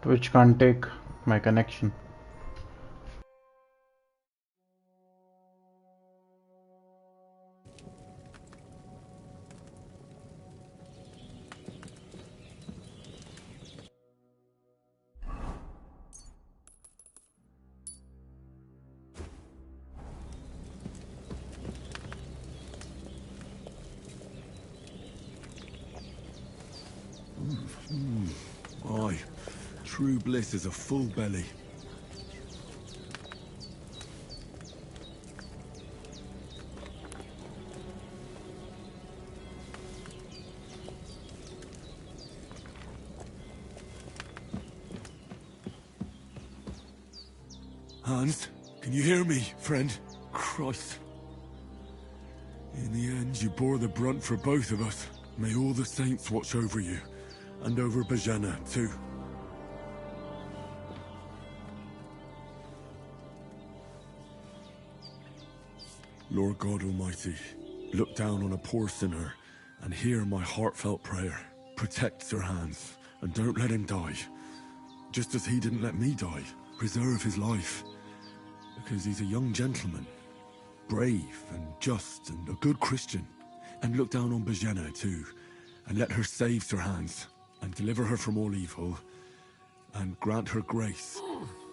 which can't take my connection. Aye, true bliss is a full belly. Hans, can you hear me, friend? Christ. In the end, you bore the brunt for both of us. May all the saints watch over you, and over Bajana, too. Lord God Almighty, look down on a poor sinner and hear my heartfelt prayer. Protect Sir Hans, and don't let him die. Just as he didn't let me die. Preserve his life. Because he's a young gentleman. Brave and just and a good Christian. And look down on Bajana too. And let her save Sir Hans. And deliver her from all evil. And grant her grace.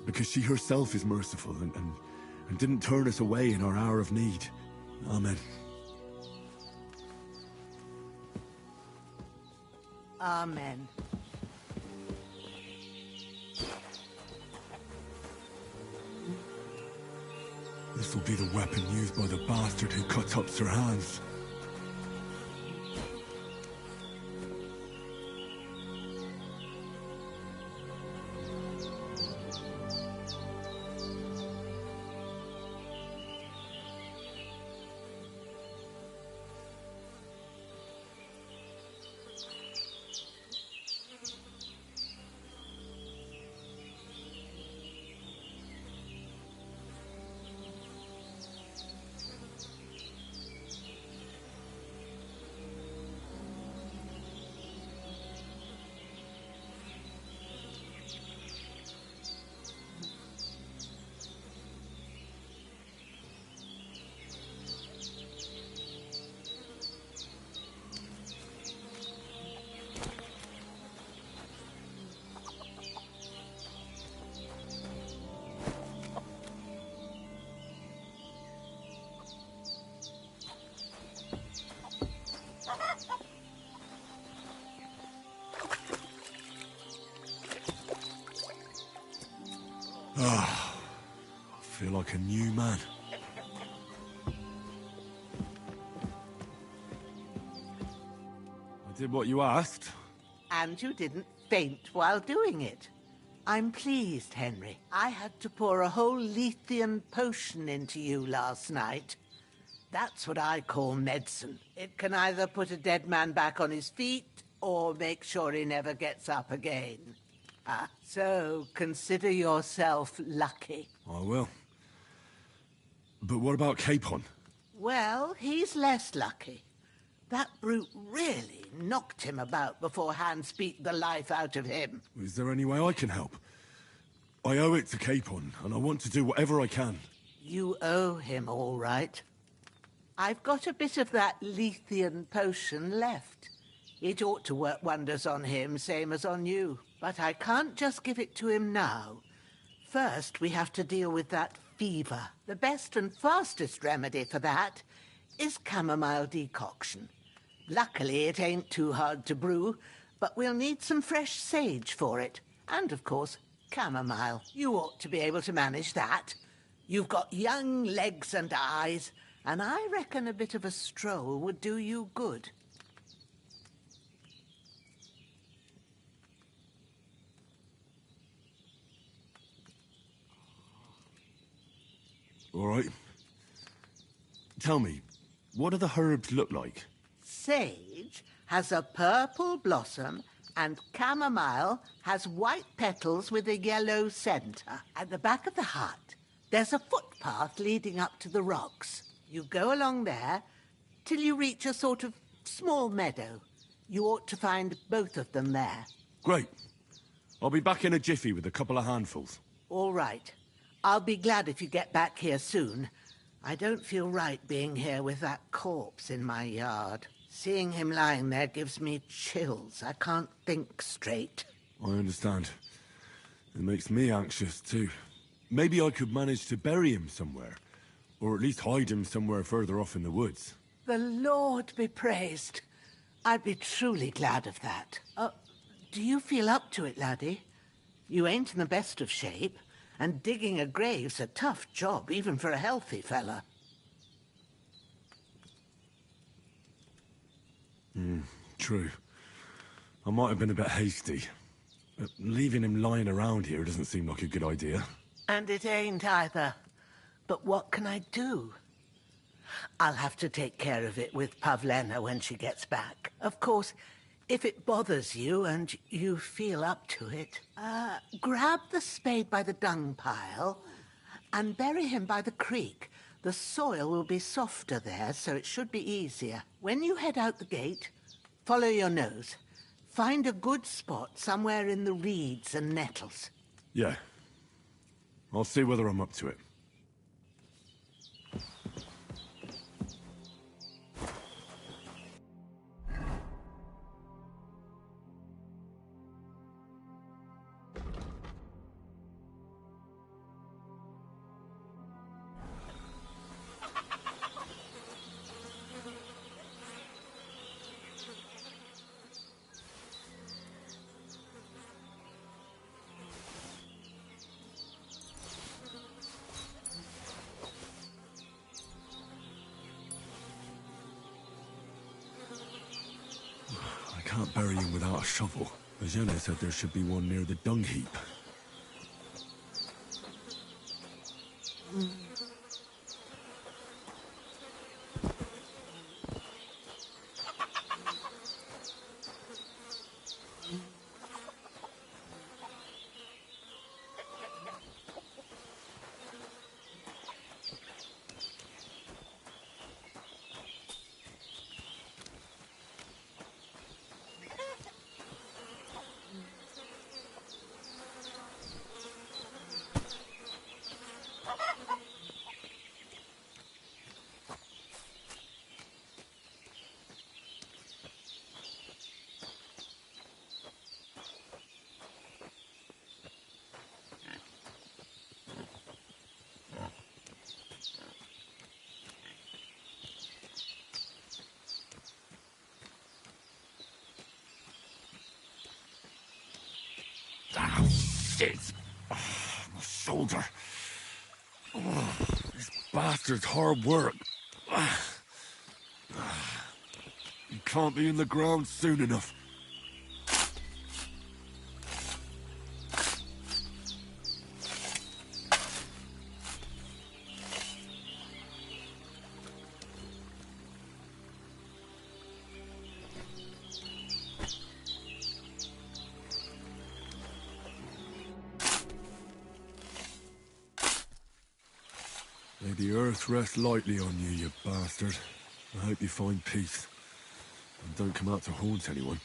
Because she herself is merciful and didn't turn us away in our hour of need. Amen. Amen. This will be the weapon used by the bastard who cut up Sir Hans. Ah, I feel like a new man. I did what you asked. And you didn't faint while doing it. I'm pleased, Henry. I had to pour a whole Lethean potion into you last night. That's what I call medicine. It can either put a dead man back on his feet, or make sure he never gets up again. So consider yourself lucky. I will. But what about Capon? Well, he's less lucky. That brute really knocked him about before Hans beat the life out of him. Is there any way I can help? I owe it to Capon, and I want to do whatever I can. You owe him, all right. I've got a bit of that Lethean potion left. It ought to work wonders on him, same as on you. But I can't just give it to him now. First, we have to deal with that fever. The best and fastest remedy for that is chamomile decoction. Luckily, it ain't too hard to brew, but we'll need some fresh sage for it. And, of course, chamomile. You ought to be able to manage that. You've got young legs and eyes, and I reckon a bit of a stroll would do you good. All right. Tell me, what do the herbs look like? Sage has a purple blossom, and chamomile has white petals with a yellow centre. At the back of the hut, there's a footpath leading up to the rocks. You go along there till you reach a sort of small meadow. You ought to find both of them there. Great. I'll be back in a jiffy with a couple of handfuls. All right. I'll be glad if you get back here soon. I don't feel right being here with that corpse in my yard. Seeing him lying there gives me chills. I can't think straight. I understand. It makes me anxious, too. Maybe I could manage to bury him somewhere. Or at least hide him somewhere further off in the woods. The Lord be praised. I'd be truly glad of that. Do you feel up to it, laddie? You ain't in the best of shape, and digging a grave's a tough job, even for a healthy fella. True. I might have been a bit hasty. But leaving him lying around here doesn't seem like a good idea. And it ain't either. But what can I do? I'll have to take care of it with Pavlena when she gets back. Of course, if it bothers you and you feel up to it, grab the spade by the dung pile and bury him by the creek. The soil will be softer there, so it should be easier. When you head out the gate, follow your nose. Find a good spot somewhere in the reeds and nettles. Yeah. I'll see whether I'm up to it. I can't bury him without a shovel. Bajena said there should be one near the dung heap. Ah, shit! Oh, my shoulder. Oh, this bastard's hard work. You can't be in the ground soon enough. May the earth rest lightly on you, you bastard. I hope you find peace. And don't come out to haunt anyone.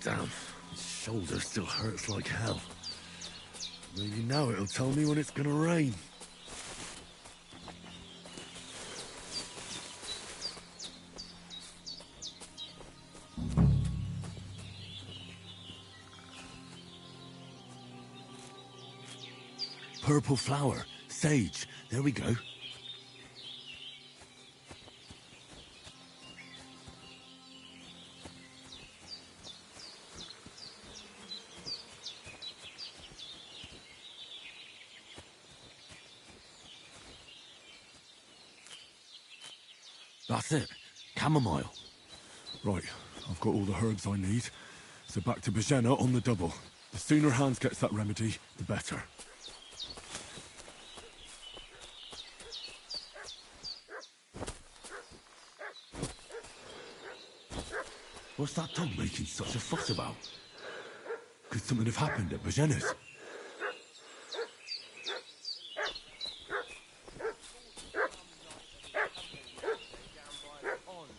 Damn, my shoulder still hurts like hell. Maybe now it'll tell me when it's gonna rain. Purple flower, sage, there we go. That's it. Chamomile. Right, I've got all the herbs I need. So back to Bajena on the double. The sooner Hans gets that remedy, the better. What's that dog making such a fuss about? Could something have happened at Bajena's?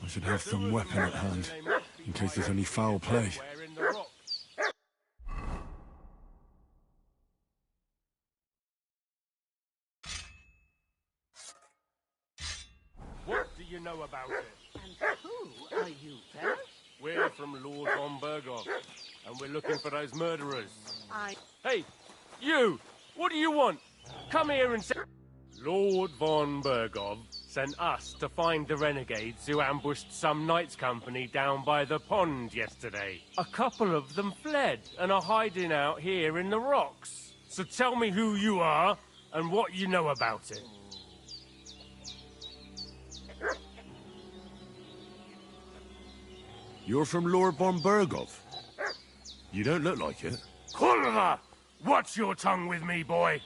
I should have some weapon at hand, in case there's any foul play. What do you know about it? And who are you, fellas? We're from Lord von Berghoff, and we're looking for those murderers. I... Hey, you! What do you want? Come here and say... Lord von Berghoff sent us to find the renegades who ambushed some knights' company down by the pond yesterday. A couple of them fled and are hiding out here in the rocks. So tell me who you are and what you know about it. You're from Lord von Berghoff? You don't look like it. Kulva! Watch your tongue with me, boy.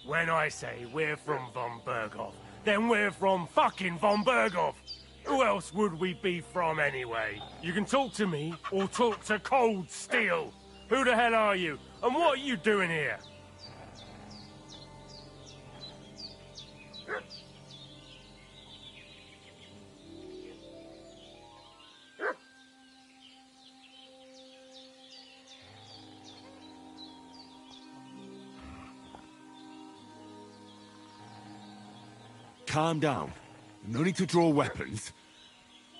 When I say we're from von Berghoff, then we're from fucking von Berghoff. Who else would we be from anyway? You can talk to me or talk to cold steel. Who the hell are you? And what are you doing here? Calm down. No need to draw weapons.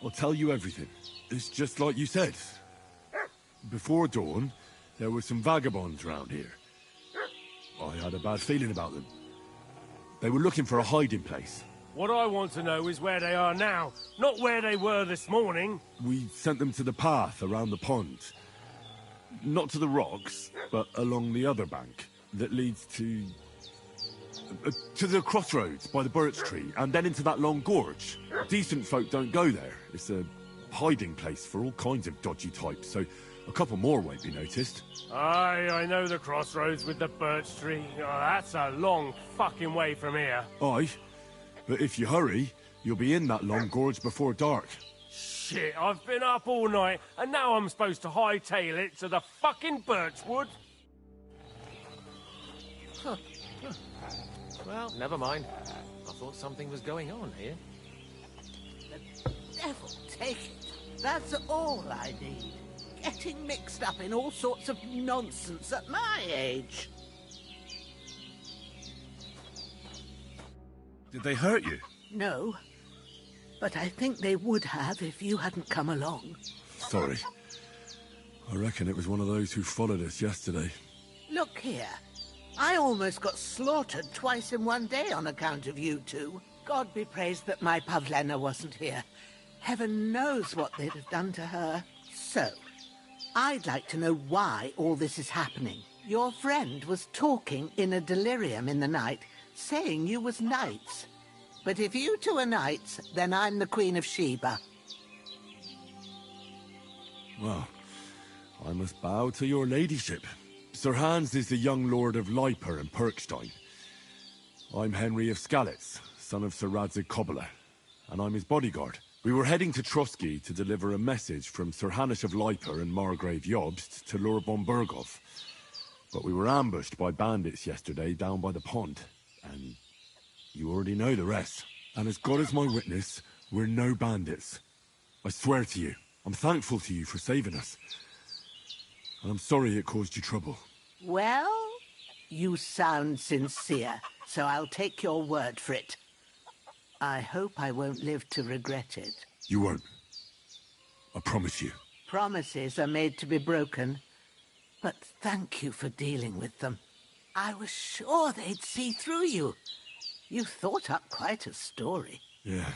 I'll tell you everything. It's just like you said. Before dawn, there were some vagabonds round here. I had a bad feeling about them. They were looking for a hiding place. What I want to know is where they are now, not where they were this morning. We sent them to the path around the pond. Not to the rocks, but along the other bank that leads to the crossroads by the birch tree, and then into that long gorge. Decent folk don't go there. It's a hiding place for all kinds of dodgy types, so a couple more won't be noticed. Aye, I know the crossroads with the birch tree. Oh, that's a long fucking way from here. Aye, but if you hurry, you'll be in that long gorge before dark. Shit, I've been up all night, and now I'm supposed to hightail it to the fucking birchwood? Well, never mind. I thought something was going on here. The devil take it. That's all I need. Getting mixed up in all sorts of nonsense at my age. Did they hurt you? No, but I think they would have if you hadn't come along. Sorry. I reckon it was one of those who followed us yesterday. Look here. I almost got slaughtered twice in one day on account of you two. God be praised that my Pavlena wasn't here. Heaven knows what they'd have done to her. So, I'd like to know why all this is happening. Your friend was talking in a delirium in the night, saying you was knights. But if you two are knights, then I'm the Queen of Sheba. Well, I must bow to your ladyship. Sir Hans is the young lord of Leiper and Perkstein. I'm Henry of Skalitz, son of Sir Radzig Kobyla, and I'm his bodyguard. We were heading to Trotsky to deliver a message from Sir Hanush of Leiper and Margrave Jobst to Lord von Berghoff. But we were ambushed by bandits yesterday down by the pond, and you already know the rest. And as God is my witness, we're no bandits. I swear to you, I'm thankful to you for saving us. And I'm sorry it caused you trouble. Well, you sound sincere, so I'll take your word for it. I hope I won't live to regret it. You won't. I promise you. Promises are made to be broken, but thank you for dealing with them. I was sure they'd see through you. You thought up quite a story. Yeah.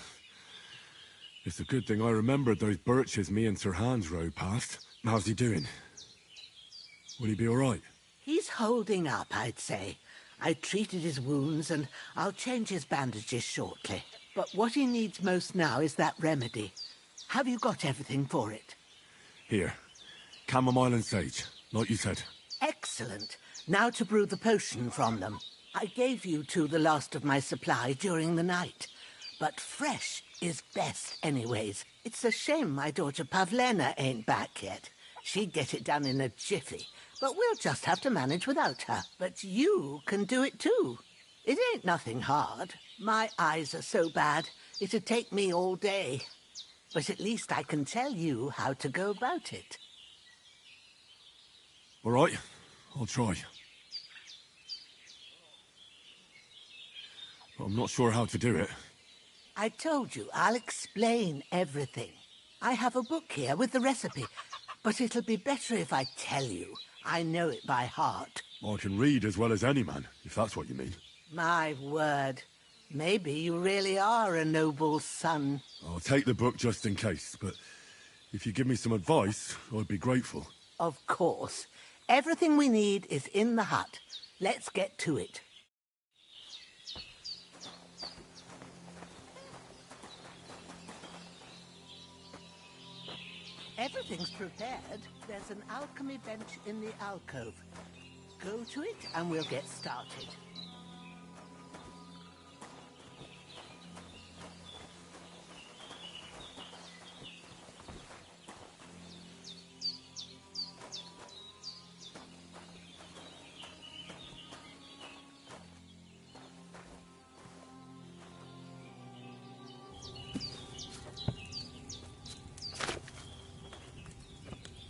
It's a good thing I remembered those birches me and Sir Hans rode past. How's he doing? Will he be all right? He's holding up, I'd say. I treated his wounds, and I'll change his bandages shortly. But what he needs most now is that remedy. Have you got everything for it? Here. Chamomile and sage, like you said. Excellent. Now to brew the potion from them. I gave you two the last of my supply during the night. But fresh is best anyways. It's a shame my daughter Pavlena ain't back yet. She'd get it done in a jiffy, but we'll just have to manage without her. But you can do it too. It ain't nothing hard. My eyes are so bad, it'd take me all day. But at least I can tell you how to go about it. All right, I'll try. But I'm not sure how to do it. I told you, I'll explain everything. I have a book here with the recipe, but it'll be better if I tell you. I know it by heart. I can read as well as any man, if that's what you mean. My word. Maybe you really are a noble son. I'll take the book just in case, but if you give me some advice, I'd be grateful. Of course. Everything we need is in the hut. Let's get to it. Everything's prepared. There's an alchemy bench in the alcove. Go to it and we'll get started.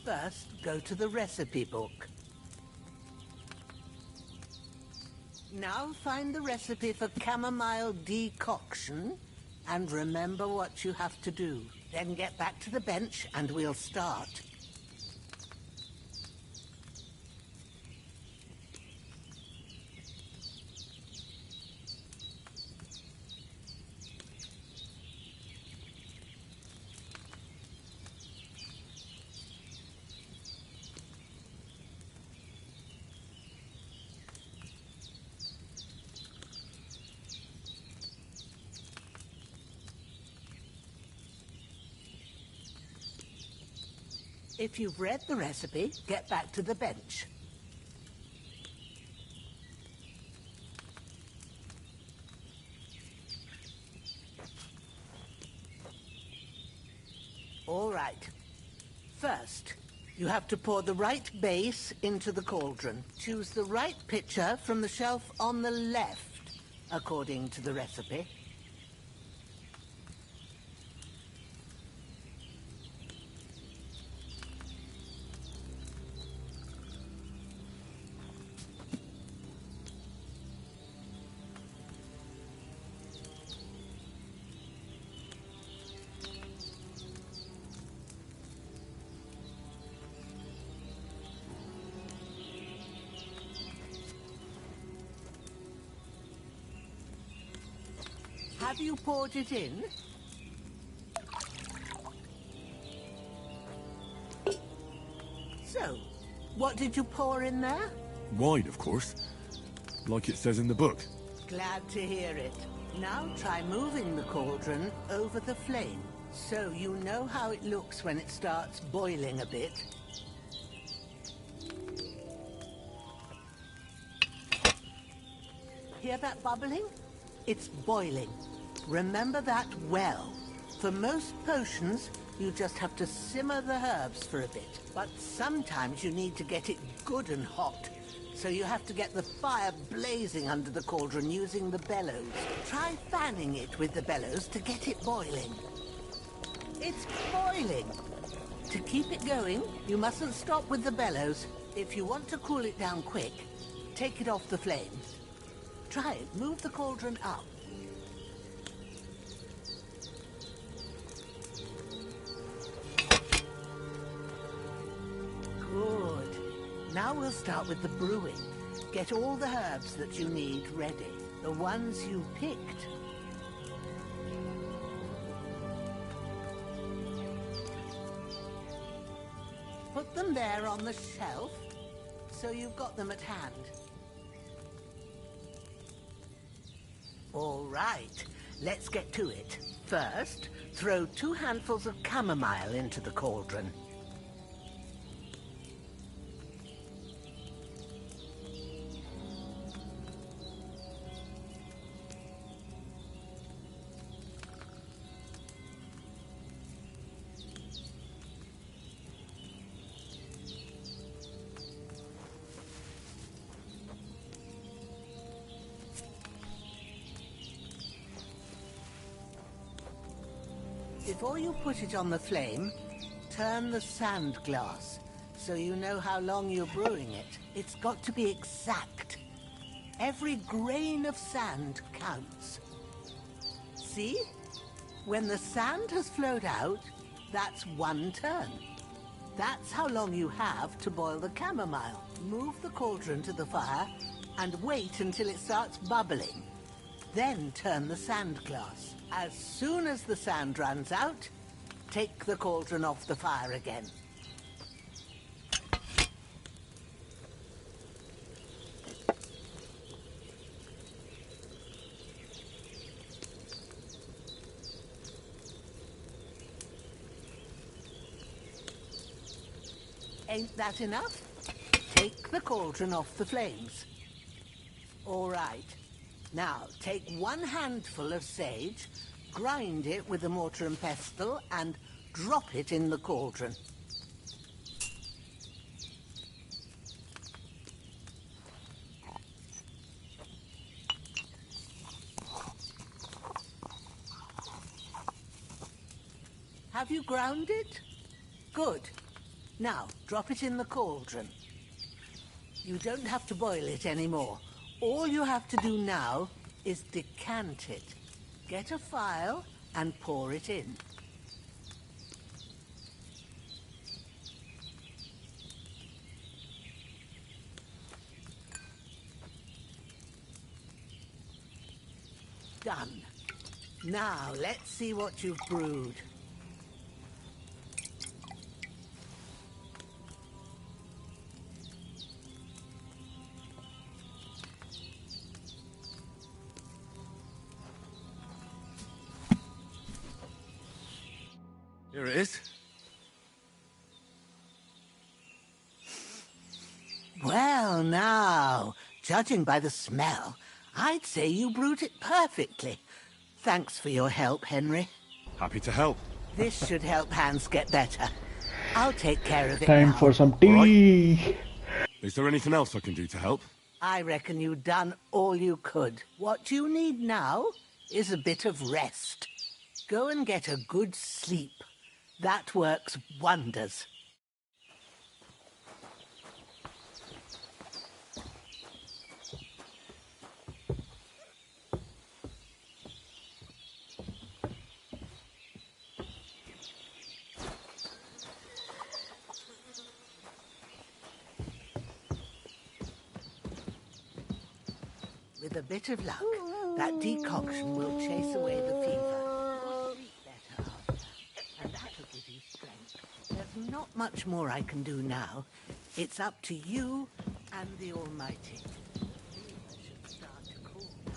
First, go to the recipe book. Now find the recipe for chamomile decoction and remember what you have to do. Then get back to the bench and we'll start. If you've read the recipe, get back to the bench. All right. First, you have to pour the right base into the cauldron. Choose the right pitcher from the shelf on the left, according to the recipe. Have you poured it in? So, what did you pour in there? Wine, of course. Like it says in the book. Glad to hear it. Now try moving the cauldron over the flame, so you know how it looks when it starts boiling a bit. Hear that bubbling? It's boiling. Remember that well. For most potions, you just have to simmer the herbs for a bit. But sometimes you need to get it good and hot. So you have to get the fire blazing under the cauldron using the bellows. Try fanning it with the bellows to get it boiling. It's boiling! To keep it going, you mustn't stop with the bellows. If you want to cool it down quick, take it off the flames. Try it. Move the cauldron up. Good. Now we'll start with the brewing. Get all the herbs that you need ready. The ones you picked. Put them there on the shelf, so you've got them at hand. All right, let's get to it. First, throw 2 handfuls of chamomile into the cauldron. Before you put it on the flame, turn the sand glass so you know how long you're brewing it. It's got to be exact. Every grain of sand counts. See? When the sand has flowed out, that's 1 turn. That's how long you have to boil the chamomile. Move the cauldron to the fire and wait until it starts bubbling. Then turn the sand glass. As soon as the sand runs out, take the cauldron off the fire again. Ain't that enough? Take the cauldron off the flames. All right. Now, take 1 handful of sage, grind it with a mortar and pestle, and drop it in the cauldron. Have you ground it? Good. Now, drop it in the cauldron. You don't have to boil it anymore. All you have to do now is decant it. Get a phial and pour it in. Done. Now, let's see what you've brewed. Here it is. Well, now, judging by the smell, I'd say you brewed it perfectly. Thanks for your help, Henry. Happy to help. This should help Hans get better. I'll take care of it Time now. for some tea. Is there anything else I can do to help? I reckon you've done all you could. What you need now is a bit of rest. Go and get a good sleep. That works wonders. With a bit of luck, that decoction will chase away the fever. You'll sleep better after, and that'll give you strength. There's not much more I can do now. It's up to you and the Almighty. The fever should start to cool now.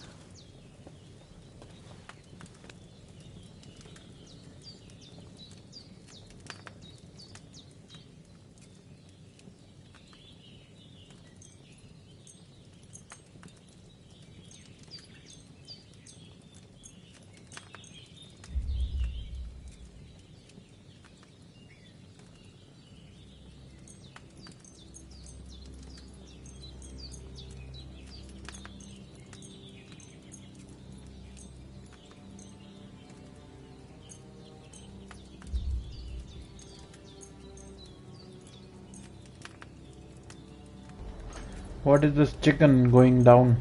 What is this chicken going down?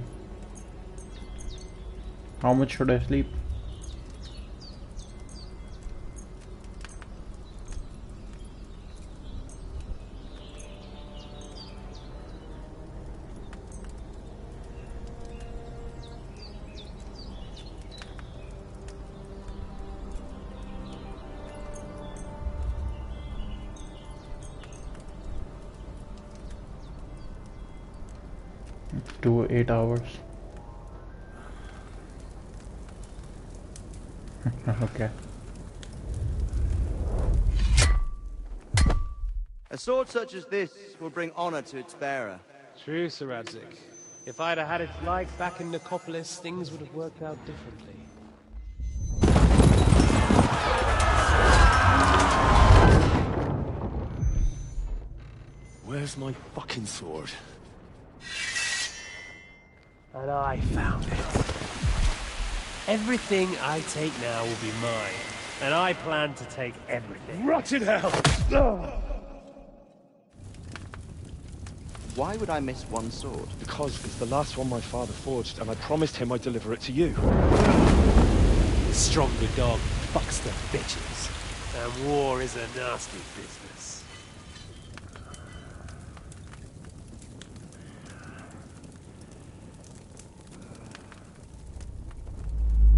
How much should I sleep? To 8 hours. Okay. A sword such as this will bring honor to its bearer. True, Sir Radzik. If I'd have had its like back in Nicopolis, things would have worked out differently. Where's my fucking sword? And I found it. Everything I take now will be mine. And I plan to take everything. Rotted hell! Why would I miss one sword? Because it's the last one my father forged, and I promised him I'd deliver it to you. The stronger dog fucks the bitches. And war is a nasty business.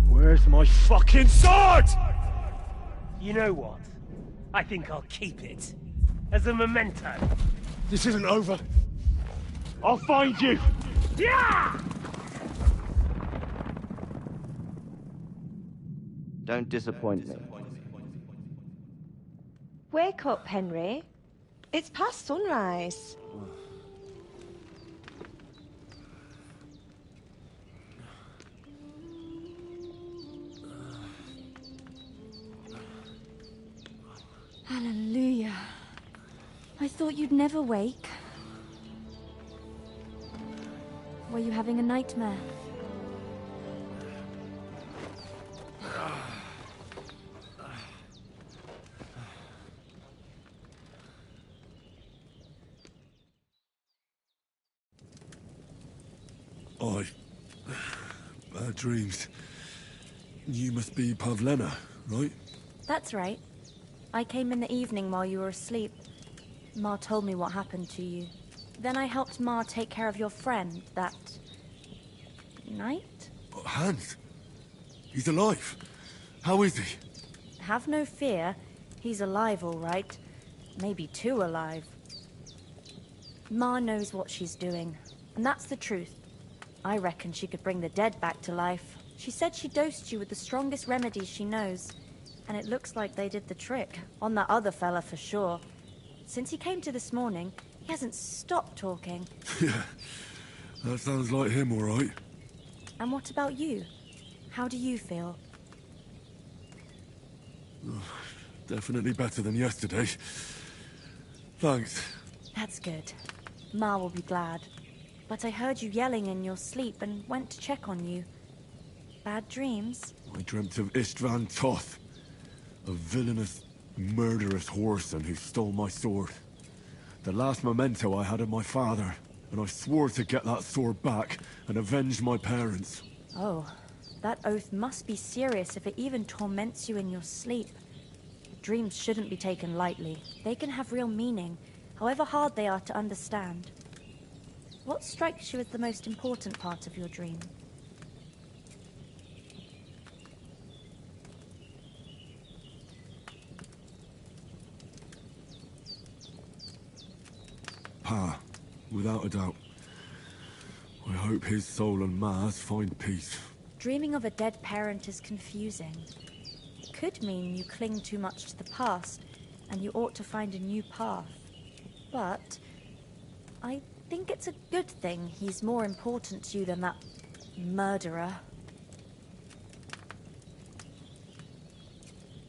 Where's my fucking sword? You know what? I think I'll keep it. As a memento. This isn't over. I'll find you! Yeah! Don't disappoint me. Wake up, Henry. It's past sunrise. Hallelujah. I thought you'd never wake. Were you having a nightmare? Bad dreams. You must be Pavlena, right? That's right. I came in the evening while you were asleep. Ma told me what happened to you. Then I helped Ma take care of your friend that night? Hans? He's alive. How is he? Have no fear. He's alive, all right. Maybe too alive. Ma knows what she's doing, and that's the truth. I reckon she could bring the dead back to life. She said she dosed you with the strongest remedies she knows, and it looks like they did the trick. On that other fella for sure. Since he came to this morning, he hasn't stopped talking. Yeah, that sounds like him, all right. And what about you? How do you feel? Definitely better than yesterday. Thanks. That's good. Ma will be glad. But I heard you yelling in your sleep and went to check on you. Bad dreams? I dreamt of Istvan Toth, a villainous, murderous whoreson who stole my sword. The last memento I had of my father, and I swore to get that sword back and avenge my parents. Oh, that oath must be serious if it even torments you in your sleep. Dreams shouldn't be taken lightly. They can have real meaning, however hard they are to understand. What strikes you as the most important part of your dream? Pa, without a doubt. I hope his soul and Ma's find peace. Dreaming of a dead parent is confusing. It could mean you cling too much to the past, and you ought to find a new path. But I think it's a good thing he's more important to you than that murderer.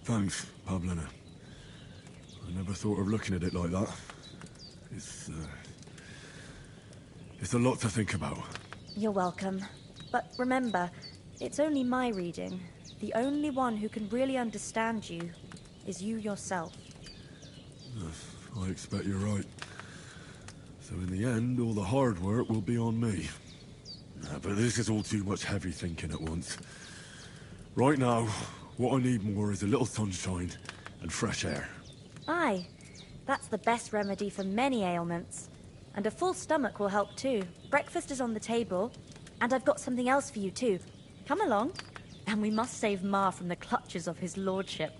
Thanks, Pavlena. I never thought of looking at it like that. It's a lot to think about. You're welcome. But remember, it's only my reading. The only one who can really understand you is you yourself. I expect you're right. So in the end, all the hard work will be on me. But this is all too much heavy thinking at once. Right now, what I need more is a little sunshine and fresh air. Aye, that's the best remedy for many ailments. And a full stomach will help too. Breakfast is on the table, and I've got something else for you too. Come along, and we must save Ma from the clutches of his lordship.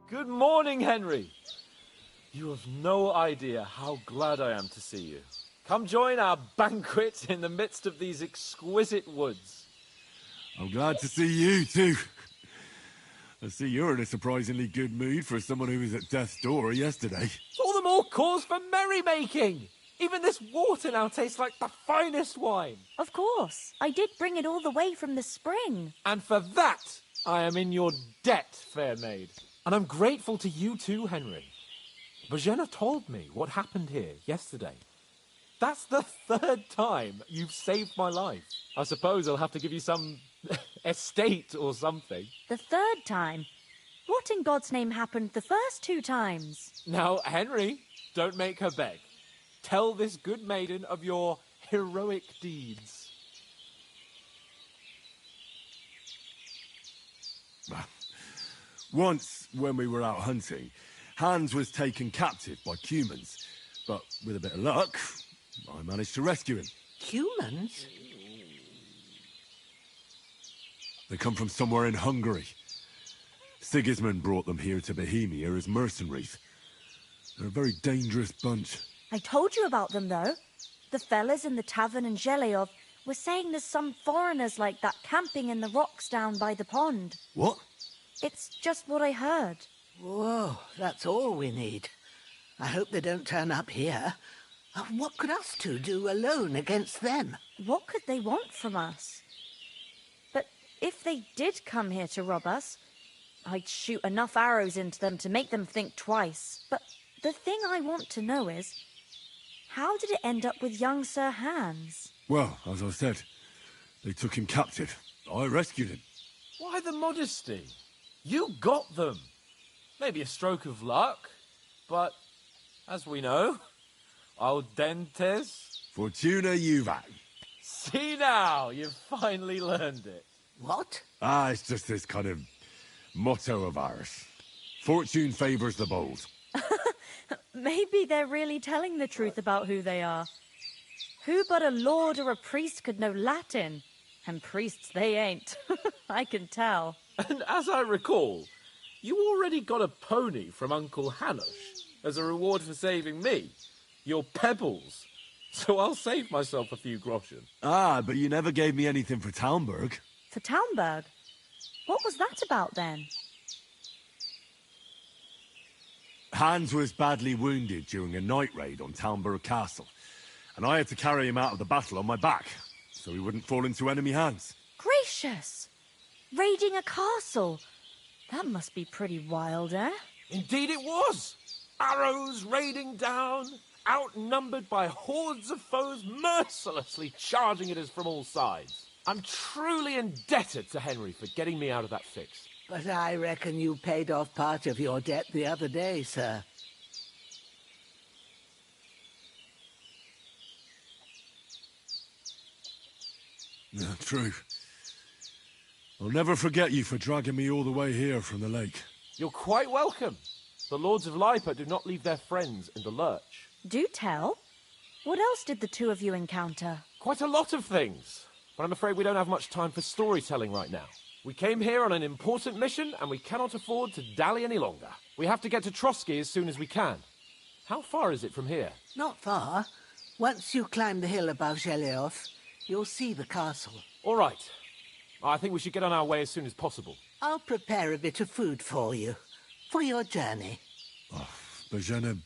Good morning, Henry. You have no idea how glad I am to see you. Come join our banquet in the midst of these exquisite woods. I'm glad to see you, too. I see you're in a surprisingly good mood for someone who was at death's door yesterday. It's all the more cause for merrymaking! Even this water now tastes like the finest wine. Of course. I did bring it all the way from the spring. And for that, I am in your debt, fair maid. And I'm grateful to you too, Henry. Bojena told me what happened here yesterday. That's the 3rd time you've saved my life. I suppose I'll have to give you some estate or something. The 3rd time? What in God's name happened the first 2 times? Now, Henry, don't make her beg. Tell this good maiden of your heroic deeds. Once, when we were out hunting, Hans was taken captive by humans. But with a bit of luck, I managed to rescue him. Humans? They come from somewhere in Hungary. Sigismund brought them here to Bohemia as mercenaries. They're a very dangerous bunch. I told you about them, though. The fellas in the tavern in Zheleov were saying there's some foreigners like that camping in the rocks down by the pond. What? It's just what I heard. Whoa, that's all we need. I hope they don't turn up here. What could us two do alone against them? What could they want from us? But if they did come here to rob us, I'd shoot enough arrows into them to make them think twice. But the thing I want to know is, how did it end up with young Sir Hans? Well, as I said, they took him captive. I rescued him. Why the modesty? You got them. Maybe a stroke of luck, but as we know, al dentes. Fortuna juvat. See now, you've finally learned it. What? It's just this kind of motto of ours. Fortune favours the bold. Maybe they're really telling the truth about who they are. Who but a lord or a priest could know Latin? And priests they ain't. I can tell. And as I recall, you already got a pony from Uncle Hanush as a reward for saving me. Your pebbles. So I'll save myself a few groschen. But you never gave me anything for Talmberg. For Talmberg? What was that about then? Hans was badly wounded during a night raid on Talmberg Castle, and I had to carry him out of the battle on my back, so he wouldn't fall into enemy hands. Gracious! Raiding a castle? That must be pretty wild, eh? Indeed it was! Arrows raining down, outnumbered by hordes of foes mercilessly charging at us from all sides. I'm truly indebted to Henry for getting me out of that fix. But I reckon you paid off part of your debt the other day, sir. Yeah, true. I'll never forget you for dragging me all the way here from the lake. You're quite welcome. The Lords of Lipa do not leave their friends in the lurch. Do tell. What else did the two of you encounter? Quite a lot of things. But I'm afraid we don't have much time for storytelling right now. We came here on an important mission, and we cannot afford to dally any longer. We have to get to Trotsky as soon as we can. How far is it from here? Not far. Once you climb the hill above Zheleov, you'll see the castle. All right. I think we should get on our way as soon as possible. I'll prepare a bit of food for you, for your journey. Bojena,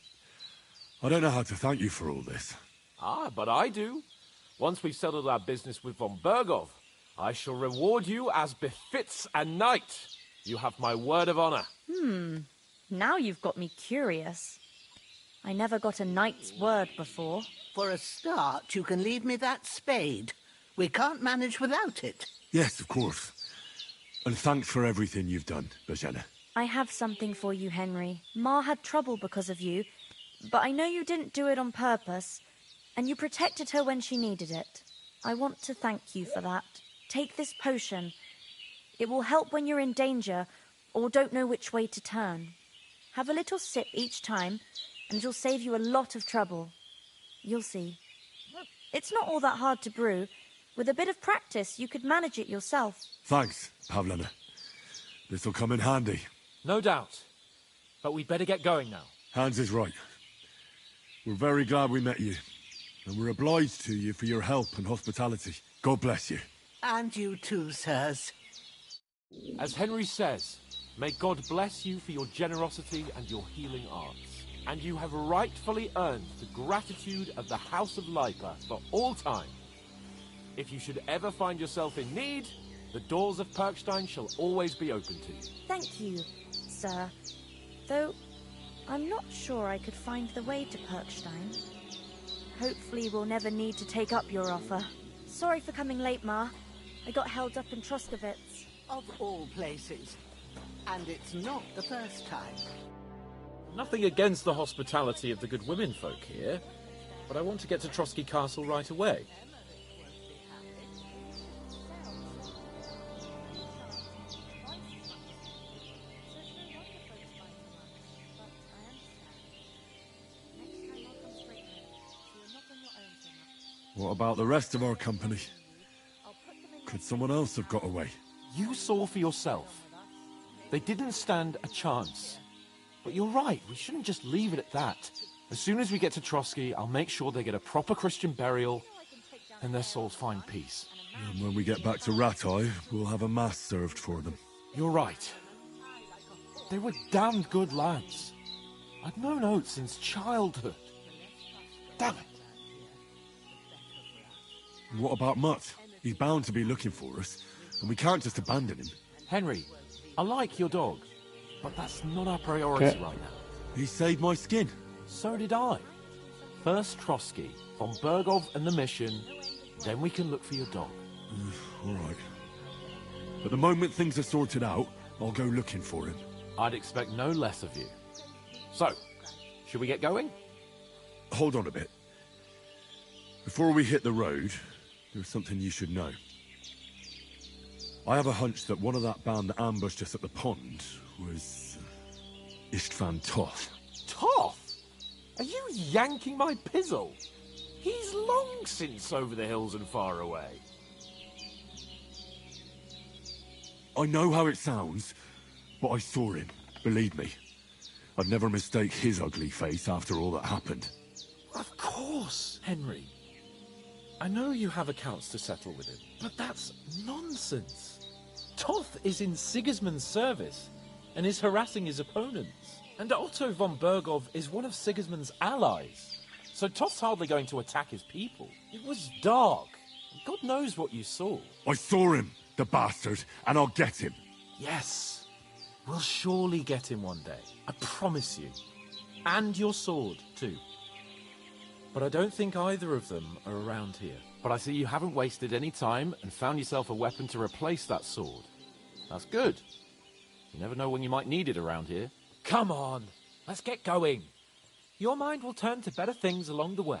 I don't know how to thank you for all this. But I do. Once we've settled our business with von Bergov, I shall reward you as befits a knight. You have my word of honor. Now you've got me curious. I never got a knight's word before. For a start, you can leave me that spade. We can't manage without it. Yes, of course. And thanks for everything you've done, Bojena. I have something for you, Henry. Ma had trouble because of you, but I know you didn't do it on purpose, and you protected her when she needed it. I want to thank you for that. Take this potion. It will help when you're in danger or don't know which way to turn. Have a little sip each time, and it'll save you a lot of trouble. You'll see. It's not all that hard to brew. With a bit of practice, you could manage it yourself. Thanks, Pavlena. This'll come in handy. No doubt. But we'd better get going now. Hans is right. We're very glad we met you. And we're obliged to you for your help and hospitality. God bless you. And you too, sirs. As Henry says, may God bless you for your generosity and your healing arts. and you have rightfully earned the gratitude of the House of Lipa for all time. If you should ever find yourself in need, the doors of Perkstein shall always be open to you. Thank you, sir. Though, I'm not sure I could find the way to Perkstein. Hopefully we'll never need to take up your offer. Sorry for coming late, Ma. I got held up in Troskovitz. Of all places. And it's not the first time. Nothing against the hospitality of the good women folk here, but I want to get to Trotsky Castle right away. What about the rest of our company? Could someone else have got away? You saw for yourself. They didn't stand a chance. But you're right, we shouldn't just leave it at that. As soon as we get to Trotsky, I'll make sure they get a proper Christian burial and their souls find peace. And when we get back to Ratai, we'll have a mass served for them. You're right. They were damned good lads. I've known Oates since childhood. Damn it. And what about Mutt? He's bound to be looking for us, and we can't just abandon him. Henry, I like your dog, but that's not our priority right now. He saved my skin. So did I. First Trotsky, von Bergov and the mission, then we can look for your dog. All right. But the moment things are sorted out, I'll go looking for him. I'd expect no less of you. So, should we get going? Hold on a bit. Before we hit the road, there's something you should know. I have a hunch that one of that band that ambushed us at the pond was Istvan Toth. Toth? Are you yanking my pizzle? He's long since over the hills and far away. I know how it sounds, but I saw him, believe me. I'd never mistake his ugly face after all that happened. Of course, Henry. I know you have accounts to settle with him, but that's nonsense. Toth is in Sigismund's service and is harassing his opponents. And Otto von Bergov is one of Sigismund's allies. So Toth's hardly going to attack his people. It was dark. God knows what you saw. I saw him, the bastard, and I'll get him. Yes. We'll surely get him one day. I promise you. And your sword, too. But I don't think either of them are around here. But I see you haven't wasted any time and found yourself a weapon to replace that sword. That's good. You never know when you might need it around here. Come on, let's get going. Your mind will turn to better things along the way.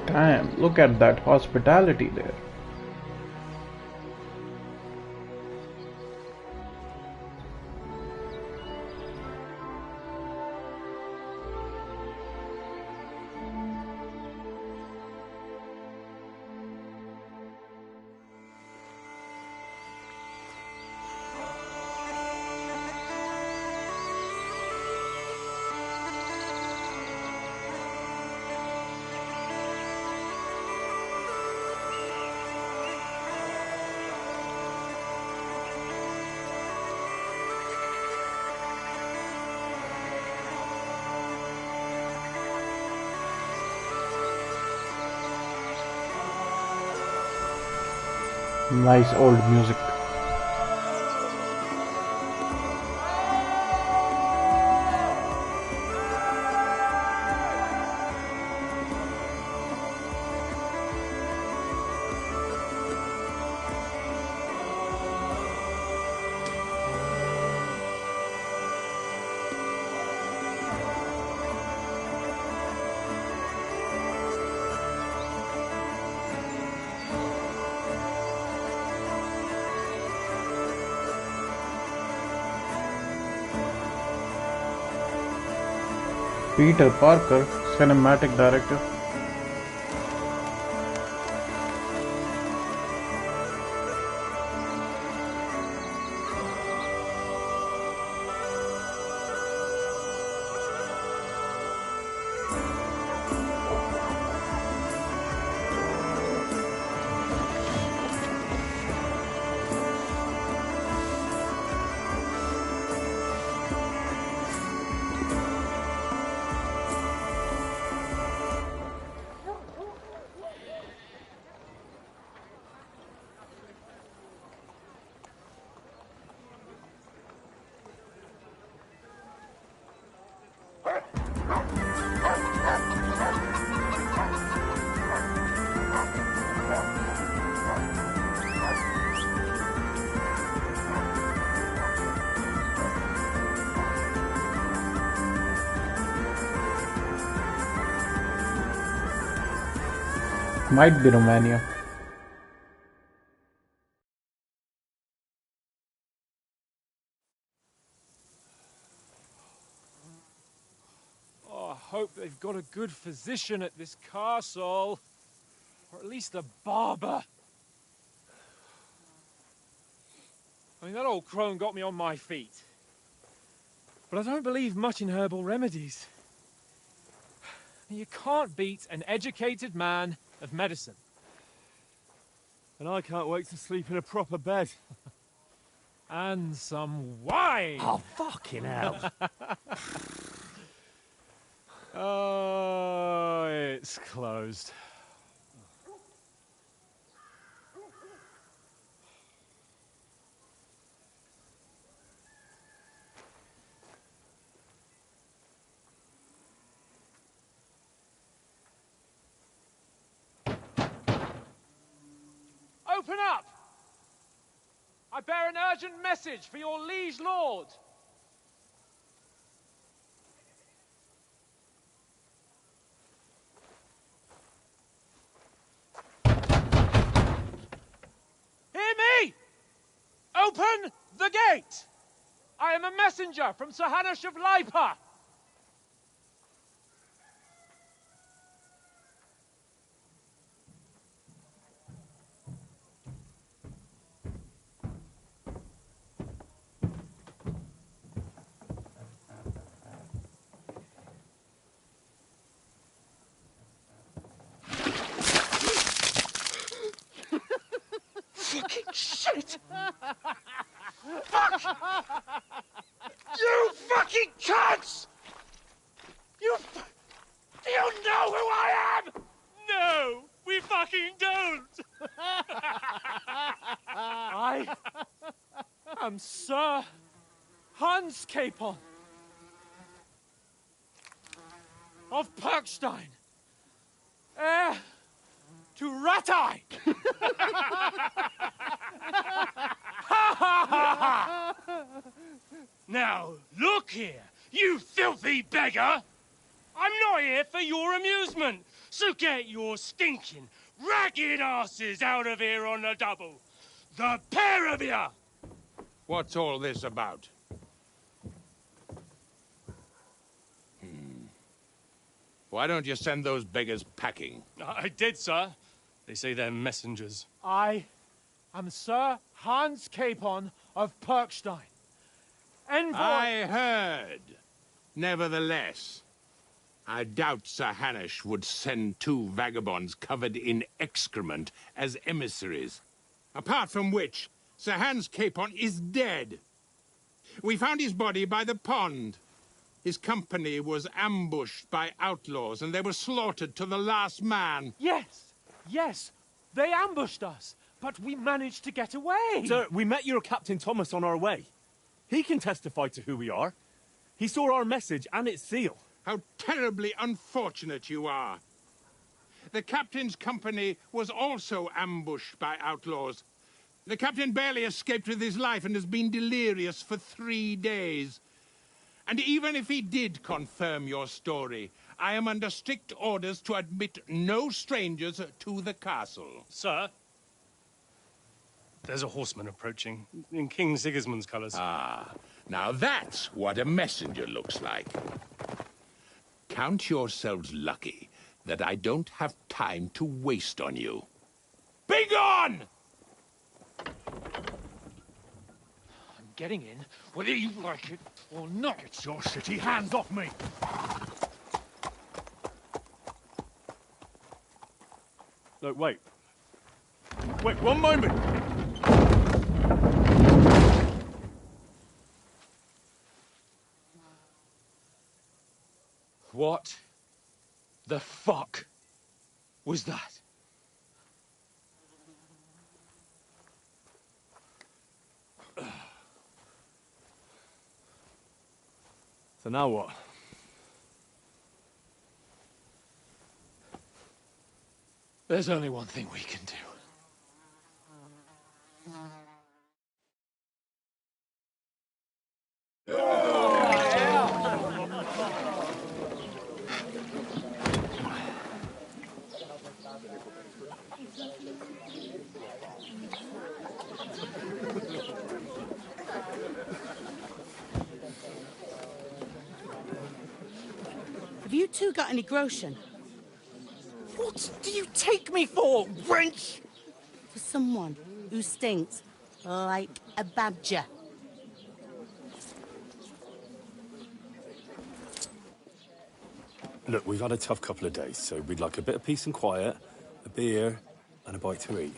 Damn, look at that hospitality there. Nice old music. Peter Parker, Cinematic Director. Might be Romania. Oh, I hope they've got a good physician at this castle. Or at least a barber. I mean, that old crone got me on my feet. But I don't believe much in herbal remedies. You can't beat an educated man of medicine. And I can't wait to sleep in a proper bed. And some wine! Oh, fucking hell. Oh, it's closed. Open up! I bear an urgent message for your liege lord. Hear me! Open the gate! I am a messenger from Sir Hanush of Lipa. Fucking shit! Fuck! You fucking cunts! Do you know who I am? No, we fucking don't! I am Sir Hans Capon of Perkstein, heir to Ratai. Now, look here, you filthy beggar! I'm not here for your amusement, so get your stinking, ragged asses out of here on the double. The pair of you! What's all this about? Why don't you send those beggars packing? I did, sir. They say they're messengers. I am Sir Hans Capon of Perkstein, envoy. I heard. Nevertheless, I doubt Sir Hanush would send two vagabonds covered in excrement as emissaries. Apart from which, Sir Hans Capon is dead. We found his body by the pond. His company was ambushed by outlaws, and they were slaughtered to the last man. Yes, yes, they ambushed us, but we managed to get away. Sir, we met your Captain Thomas on our way. He can testify to who we are. He saw our message and its seal. How terribly unfortunate you are. The captain's company was also ambushed by outlaws. The captain barely escaped with his life and has been delirious for 3 days. And even if he did confirm your story, I am under strict orders to admit no strangers to the castle. Sir, there's a horseman approaching, in King Sigismund's colours. Ah, now that's what a messenger looks like. Count yourselves lucky that I don't have time to waste on you. Be gone! I'm getting in, whether you like it or not. Get your shitty hands off me! No, wait. Wait, one moment! What the fuck was that? So now what? There's only one thing we can do. Have you two got any groschen? What do you take me for, wench? For someone who stinks like a badger. Look, we've had a tough couple of days, so we'd like a bit of peace and quiet, a beer, and a bite to eat.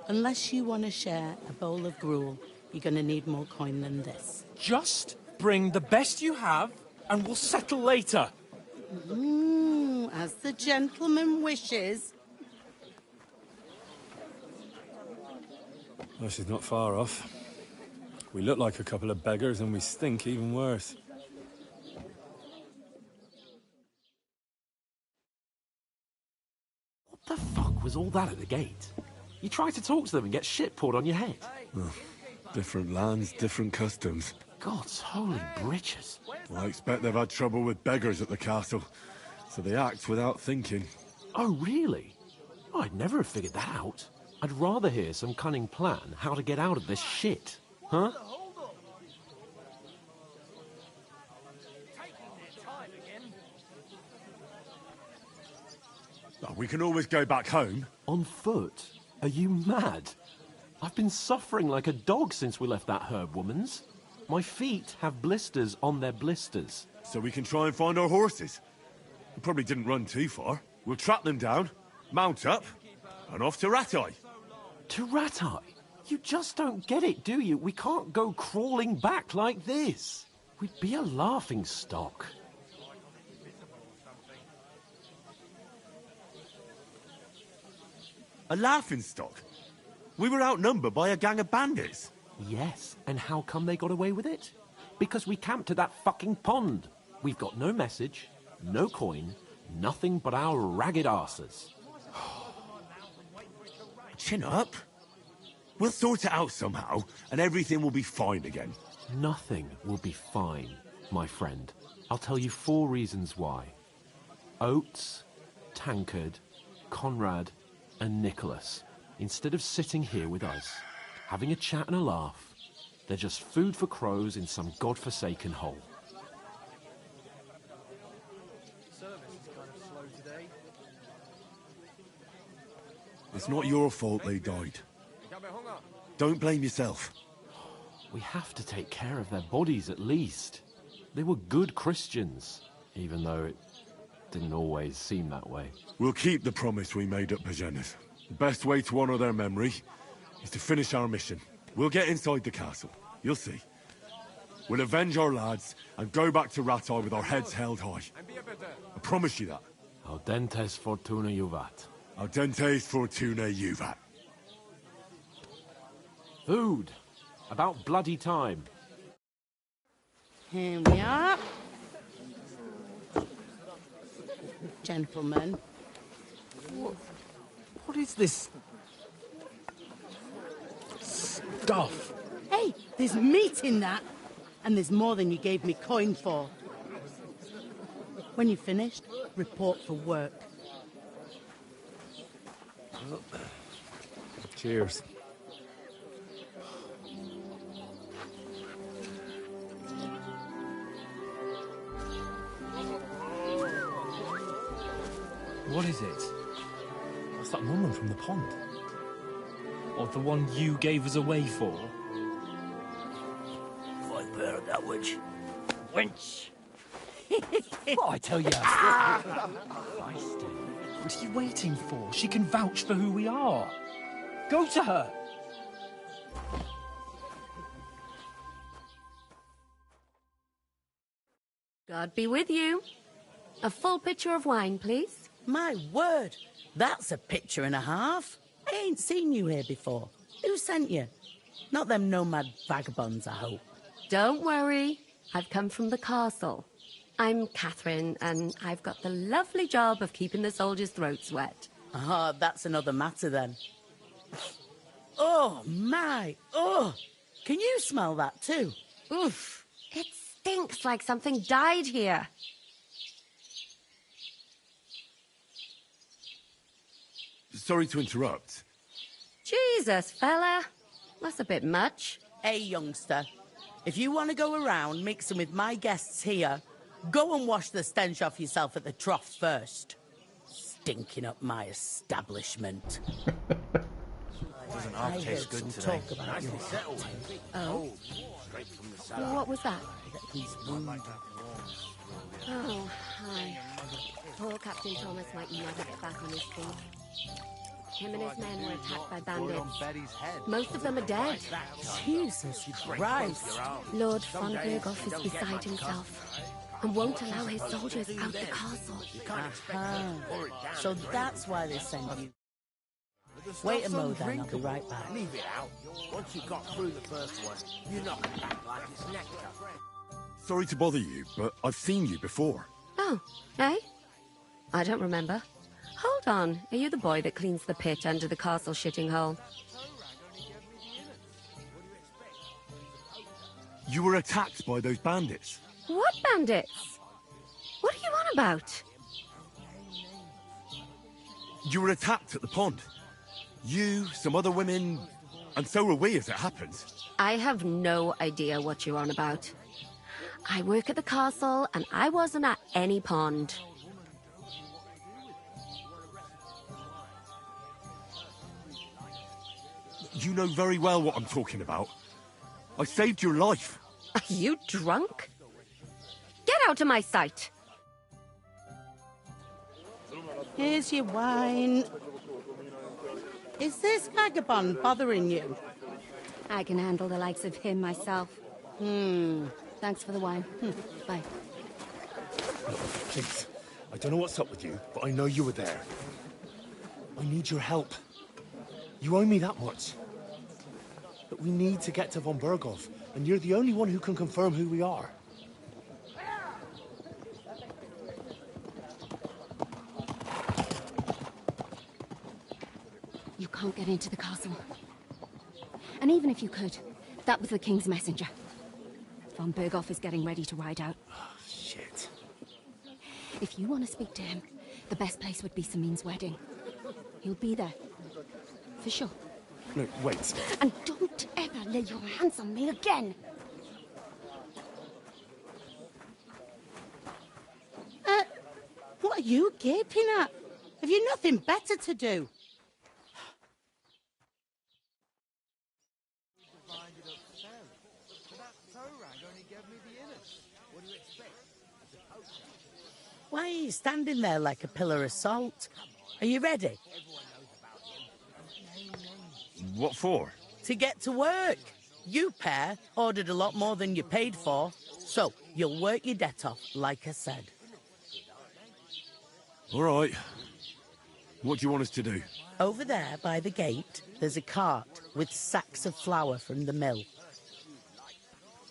Unless you want to share a bowl of gruel, you're going to need more coin than this. Just bring the best you have, and we'll settle later. As the gentleman wishes. Well, she's not far off. We look like a couple of beggars, and we stink even worse. What the fuck was all that at the gate? You try to talk to them and get shit poured on your head. Well, different lands, different customs. God's holy britches. Well, I expect they've had trouble with beggars at the castle, so they act without thinking. Oh, really? I'd never have figured that out. I'd rather hear some cunning plan how to get out of this shit. Huh? Oh, we can always go back home. On foot? Are you mad? I've been suffering like a dog since we left that herb woman's. My feet have blisters on their blisters. So we can try and find our horses. We probably didn't run too far. We'll track them down, mount up, and off to Ratai. To Ratai? You just don't get it, do you? We can't go crawling back like this. We'd be a laughing stock. A laughingstock? We were outnumbered by a gang of bandits. Yes, and how come they got away with it? Because we camped at that fucking pond. We've got no message, no coin, nothing but our ragged arses. Chin up. We'll sort it out somehow, and everything will be fine again. Nothing will be fine, my friend. I'll tell you 4 reasons why. Oates, Tankard, Conrad, and Nicholas, instead of sitting here with us, having a chat and a laugh, they're just food for crows in some godforsaken hole. It's not your fault they died. Don't blame yourself. We have to take care of their bodies at least. They were good Christians, even though it didn't always seem that way. We'll keep the promise we made at Pagenes. The best way to honor their memory is to finish our mission. We'll get inside the castle. You'll see. We'll avenge our lads and go back to Ratai with our heads held high. I promise you that. Audentes fortuna juvat. Audentes fortuna juvat. Food. About bloody time. Here we are. Gentlemen. What is this stuff? Hey, there's meat in that. And there's more than you gave me coin for. When you're finished, report for work. Cheers. What is it? What's that woman from the pond? Or the one you gave us away for? I've heard that witch. Wench! Oh, I tell you. What are you waiting for? She can vouch for who we are. Go to her. God be with you. A full pitcher of wine, please. My word, that's a picture and a half. I ain't seen you here before. Who sent you? Not them nomad vagabonds, I hope. Don't worry. I've come from the castle. I'm Catherine, and I've got the lovely job of keeping the soldiers' throats wet. Ah, that's another matter then. Oh, my. Oh, can you smell that too? Oof. It stinks like something died here. sorry to interrupt. Jesus, fella. That's a bit much. Hey, youngster. If you want to go around mixing with my guests here, go and wash the stench off yourself at the trough first. Stinking up my establishment. Doesn't half taste good today. Talk about your Oh? What was that? Oh, hi. Poor Captain Thomas might never get back on his feet. Him and his men were attacked by bandits. Most of them are dead. Jesus Christ. Lord von Berghoff is beside himself and won't allow his soldiers out the castle. So that's why they send you. Wait a mo then, I'll be right back. Leave it out. Once you got through the first one, you knock it back like it's nectar. Sorry to bother you, but I've seen you before. Oh, eh? I don't remember. Hold on, are you the boy that cleans the pit under the castle shitting hole? You were attacked by those bandits. What bandits? What are you on about? You were attacked at the pond. You, some other women, and so were we as it happens. I have no idea what you're on about. I work at the castle and I wasn't at any pond. You know very well what I'm talking about. I saved your life. Are you drunk? Get out of my sight! Here's your wine. Is this vagabond bothering you? I can handle the likes of him myself. Thanks for the wine. Bye. Please, I don't know what's up with you, but I know you were there. I need your help. You owe me that much. But we need to get to von Berghoff, and you're the only one who can confirm who we are. You can't get into the castle. And even if you could, that was the King's messenger. Von Berghoff is getting ready to ride out. Shit. If you want to speak to him, the best place would be Samin's wedding. He'll be there. For sure. No, wait. And don't ever lay your hands on me again! What are you gaping at? Have you nothing better to do? Why are you standing there like a pillar of salt? Are you ready? What for? To get to work. You pair ordered a lot more than you paid for, so you'll work your debt off, like I said. All right. What do you want us to do? Over there by the gate, there's a cart with sacks of flour from the mill.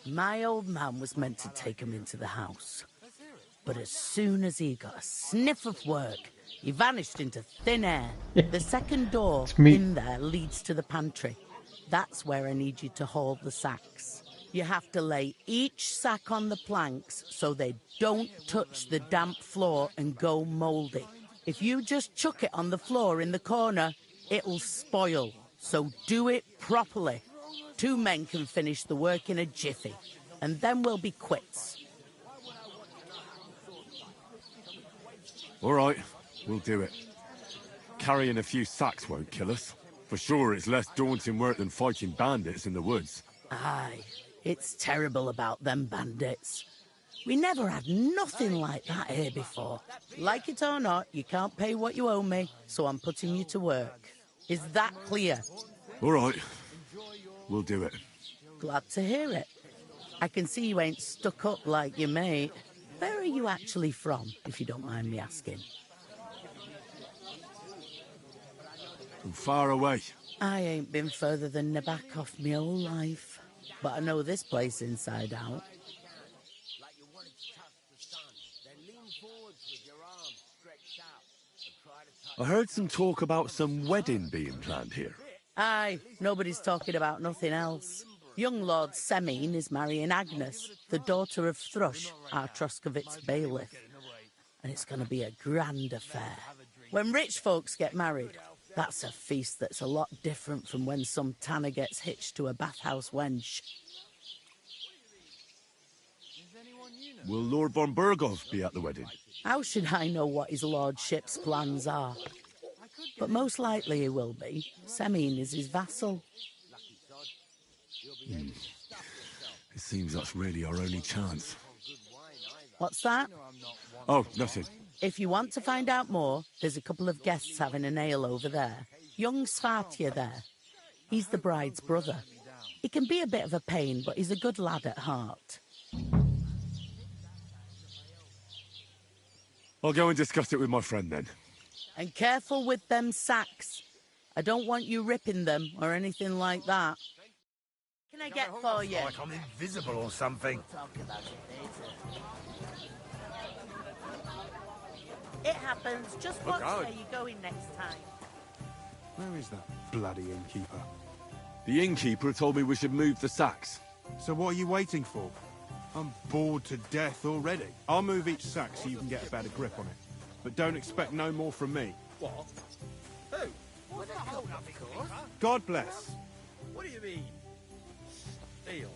My old man was meant to take 'em into the house. But as soon as he got a sniff of work, he vanished into thin air. The second door in there leads to the pantry. That's where I need you to haul the sacks. You have to lay each sack on the planks so they don't touch the damp floor and go mouldy. If you just chuck it on the floor in the corner, it'll spoil. So do it properly. 2 men can finish the work in a jiffy, and then we'll be quits. All right, we'll do it. Carrying a few sacks won't kill us. For sure, it's less daunting work than fighting bandits in the woods. Aye, it's terrible about them bandits. We never had nothing like that here before. Like it or not, you can't pay what you owe me, so I'm putting you to work. Is that clear? All right, we'll do it. Glad to hear it. I can see you ain't stuck up like your mate. Where are you actually from, if you don't mind me asking? From far away. I ain't been further than Nabakov my whole life, but I know this place inside out. I heard some talk about some wedding being planned here. Aye, nobody's talking about nothing else. Young Lord Semine is marrying Agnes, the daughter of Thrush, our Troskovitz bailiff. And it's going to be a grand affair. When rich folks get married, That's a feast that's a lot different from when some tanner gets hitched to a bathhouse wench. Will Lord von Burgov be at the wedding? How should I know what his lordship's plans are? But most likely he will be. Semyon is his vassal. It seems that's really our only chance. What's that? Oh, nothing. If you want to find out more, there's a couple of guests having an ale over there. Young Svartya there. He's the bride's brother. He can be a bit of a pain, but he's a good lad at heart. I'll go and discuss it with my friend then. And careful with them sacks. I don't want you ripping them or anything like that. What can I get for you? Like I'm invisible or something. It happens. Just watch where you're going next time. Where is that bloody innkeeper? The innkeeper told me we should move the sacks. So what are you waiting for? I'm bored to death already. I'll move each sack so you can get a better grip on it. But don't expect no more from me. What? Who? What the hold up, of course. God bless. What do you mean? Steal.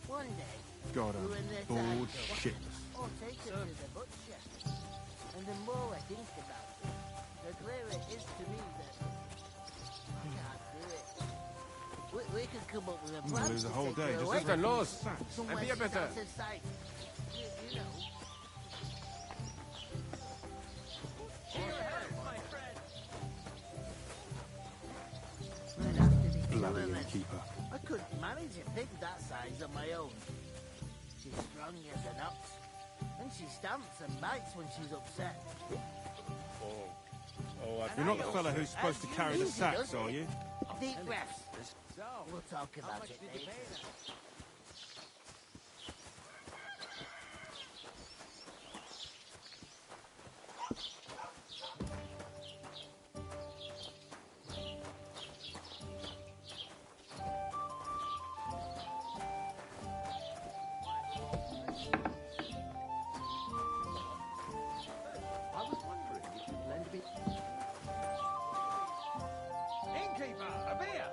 One day, God, we were in I'm their bored time. shitless. Or take it to the butcher. And the more I think about it, the clearer it is to me that I can't do it. We could come up with a plan Lose to a whole take day her just away. as laws. Somewhere And be a better. out of sight. You know. Bloody innkeeper. I couldn't manage a pig that size on my own. She's strong as an ox, and she stamps and bites when she's upset. You're not the fella who's supposed to carry the sacks, are you? Deep breaths. We'll talk about it later. I was wondering if you'd lend me... Innkeeper, a beer!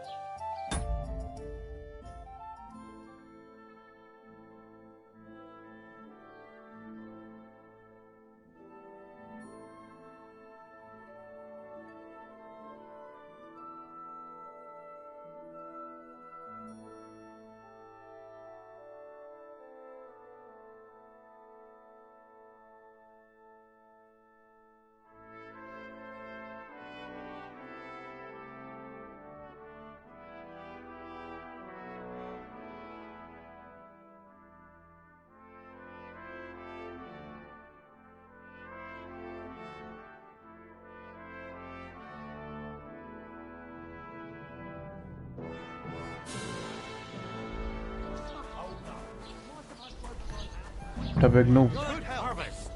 The big noob. Good harvest!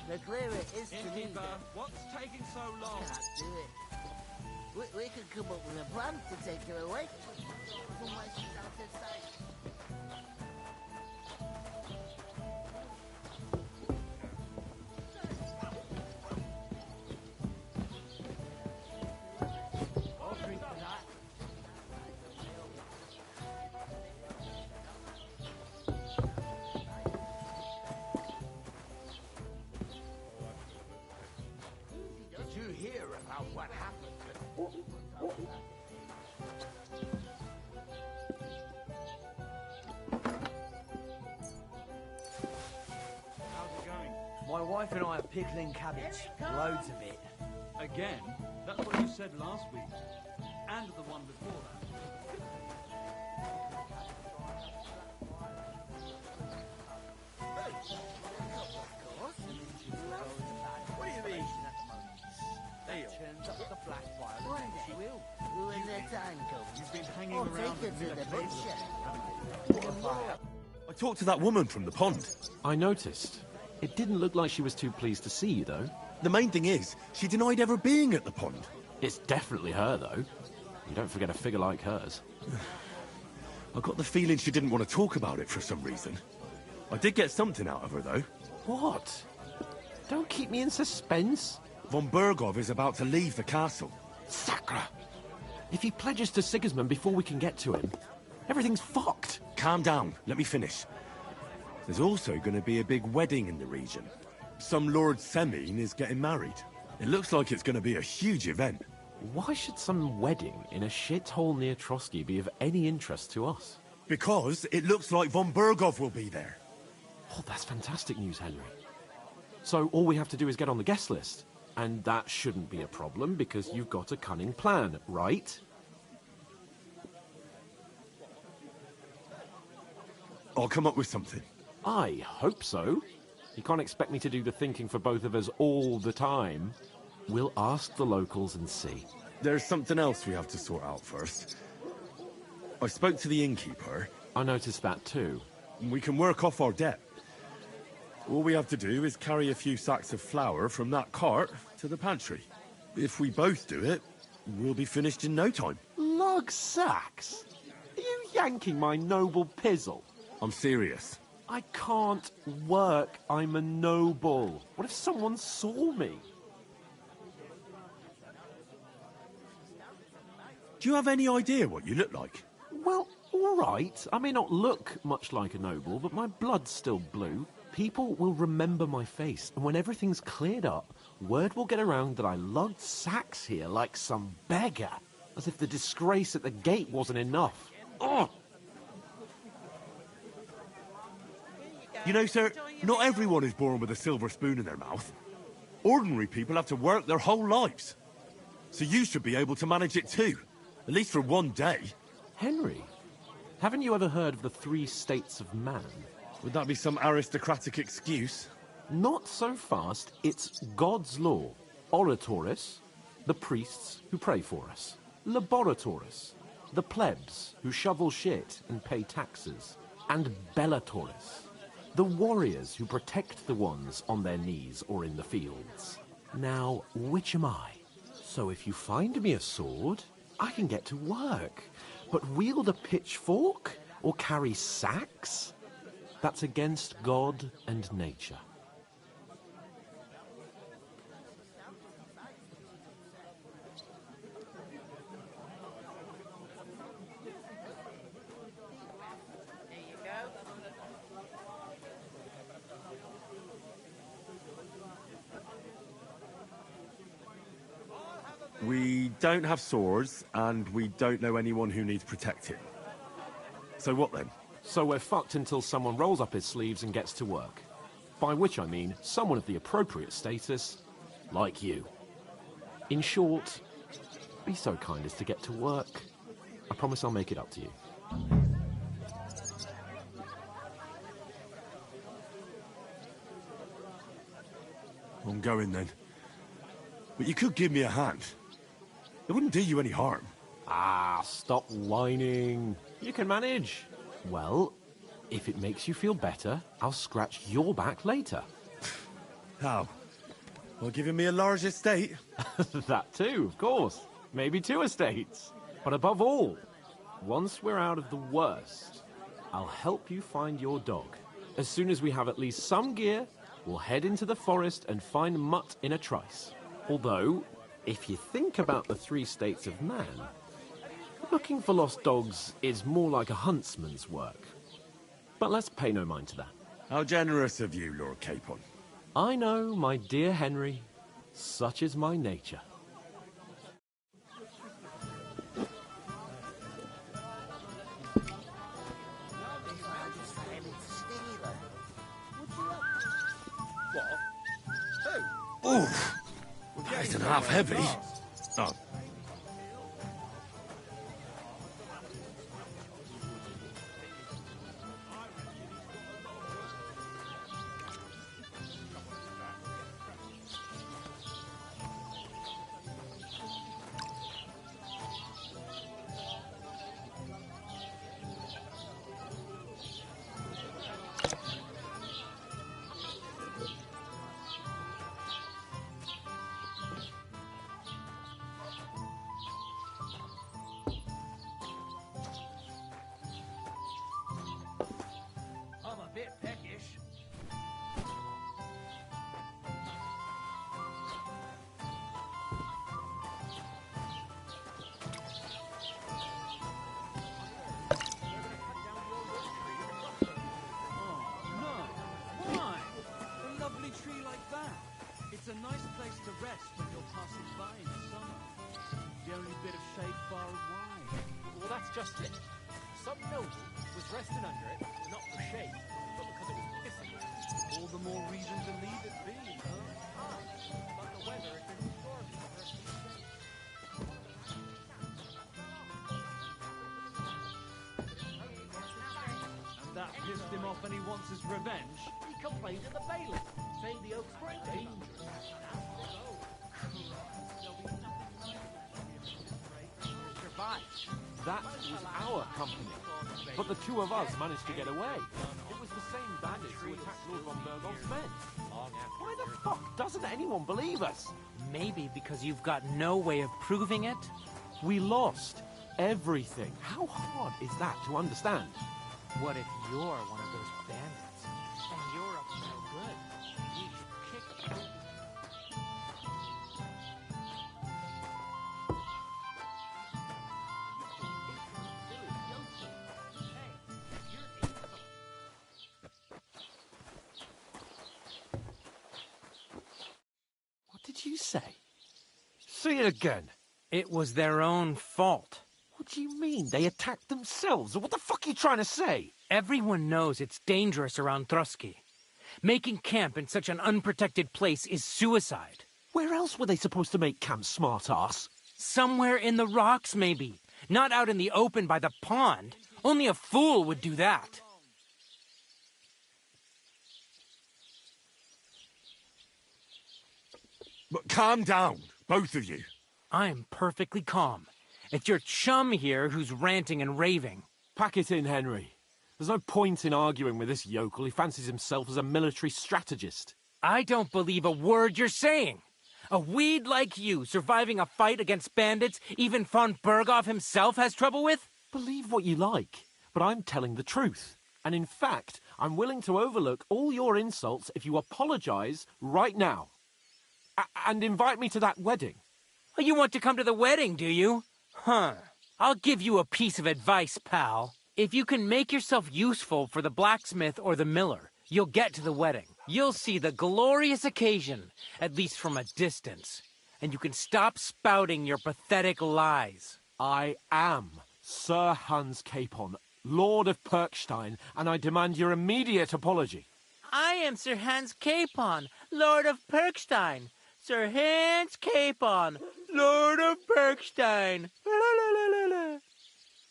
The clearer it is to me Innkeeper, that what's taking so long? I can't do it. We could come up with a plan to take her away. Somewhere she's out of sight. I'll drink to that. Did you hear about what happened? How's it going? My wife and I are pickling cabbage. Loads of it. Again? That's what you said last week. And the one before that. What do you mean? Steal. Turns up the black fire. She will. When the time comes. You've been hanging Or around take her with to the me. butcher. I talked to that woman from the pond. I noticed. It didn't look like she was too pleased to see you, though. The main thing is, she denied ever being at the pond. It's definitely her, though. You don't forget a figure like hers. I got the feeling she didn't want to talk about it for some reason. I did get something out of her, though. What? Don't keep me in suspense. Von Bergov is about to leave the castle. Sacra! If he pledges to Sigismund before we can get to him, everything's fucked. Calm down, let me finish. There's also going to be a big wedding in the region. Some Lord Semine is getting married. It looks like it's going to be a huge event. Why should some wedding in a shithole near Trotsky be of any interest to us? Because it looks like Von Bergov will be there. Oh, that's fantastic news, Henry. So all we have to do is get on the guest list. And that shouldn't be a problem because you've got a cunning plan, right? I'll come up with something. I hope so. You can't expect me to do the thinking for both of us all the time. We'll ask the locals and see. There's something else we have to sort out first. I spoke to the innkeeper. I noticed that too. We can work off our debt. All we have to do is carry a few sacks of flour from that cart to the pantry. If we both do it, we'll be finished in no time. Lug sacks? Are you yanking my noble pizzle? I'm serious. I can't work. I'm a noble. What if someone saw me? Do you have any idea what you look like? Well, all right. I may not look much like a noble, but my blood's still blue. People will remember my face, and when everything's cleared up, word will get around that I lugged sacks here like some beggar, as if the disgrace at the gate wasn't enough. Oh! You know, sir, not everyone is born with a silver spoon in their mouth. Ordinary people have to work their whole lives. So you should be able to manage it too, at least for one day. Henry, haven't you ever heard of the 3 states of man? Would that be some aristocratic excuse? Not so fast. It's God's law. Oratoris, the priests who pray for us. Laboratoris, the plebs who shovel shit and pay taxes. And Bellatoris, the warriors who protect the ones on their knees or in the fields. Now, which am I? So if you find me a sword, I can get to work. But wield a pitchfork or carry sacks? That's against God and nature. We don't have swords, and we don't know anyone who needs protecting. So what then? So we're fucked until someone rolls up his sleeves and gets to work. By which I mean someone of the appropriate status, like you. In short, be so kind as to get to work. I promise I'll make it up to you. I'm going then. But you could give me a hand. It wouldn't do you any harm. Ah, stop whining. You can manage. Well, if it makes you feel better, I'll scratch your back later. How? Well, giving me a large estate? That too, of course. Maybe 2 estates. But above all, once we're out of the worst, I'll help you find your dog. As soon as we have at least some gear, we'll head into the forest and find Mutt in a trice. Although, if you think about the 3 states of man, looking for lost dogs is more like a huntsman's work. But let's pay no mind to that. How generous of you, Lord Capon. I know, my dear Henry. Such is my nature. Oof! That isn't half heavy. Oh. nice place to rest when you're passing by in the summer. The only bit of shade far and wide. Well, that's just it. Some noble was resting under it, not for shade, but because it was pissing down. All the more reason to leave it be, huh? But the weather had been stormy for a few days. And that pissed him off and he wants his revenge. He complained to the bailiff, saying the oaks were dangerous. That was our company. But the two of us managed to get away. It was the same bandits who attacked Lord von Bergov's men. Why the fuck doesn't anyone believe us? Maybe because you've got no way of proving it? We lost everything. How hard is that to understand? What if you're one of those bandits? And you're up to no good. We should kick you. What did you say? Say it again. It was their own fault. What do you mean? They attacked themselves? What the fuck are you trying to say? Everyone knows it's dangerous around Trotsky. Making camp in such an unprotected place is suicide. Where else were they supposed to make camp, smart-ass? Somewhere in the rocks, maybe. Not out in the open by the pond. Only a fool would do that. But calm down, both of you. I'm perfectly calm. It's your chum here who's ranting and raving. Pack it in, Henry. There's no point in arguing with this yokel. He fancies himself as a military strategist. I don't believe a word you're saying. A weed like you surviving a fight against bandits even von Berghoff himself has trouble with? Believe what you like, but I'm telling the truth. And in fact, I'm willing to overlook all your insults if you apologize right now. And invite me to that wedding. Oh, you want to come to the wedding, do you? Huh. I'll give you a piece of advice, pal. If you can make yourself useful for the blacksmith or the miller, you'll get to the wedding. You'll see the glorious occasion, at least from a distance. And you can stop spouting your pathetic lies. I am Sir Hans Capon, Lord of Perkstein, and I demand your immediate apology. I am Sir Hans Capon, Lord of Perkstein. Sir Hans Capon, Lord of Perkstein.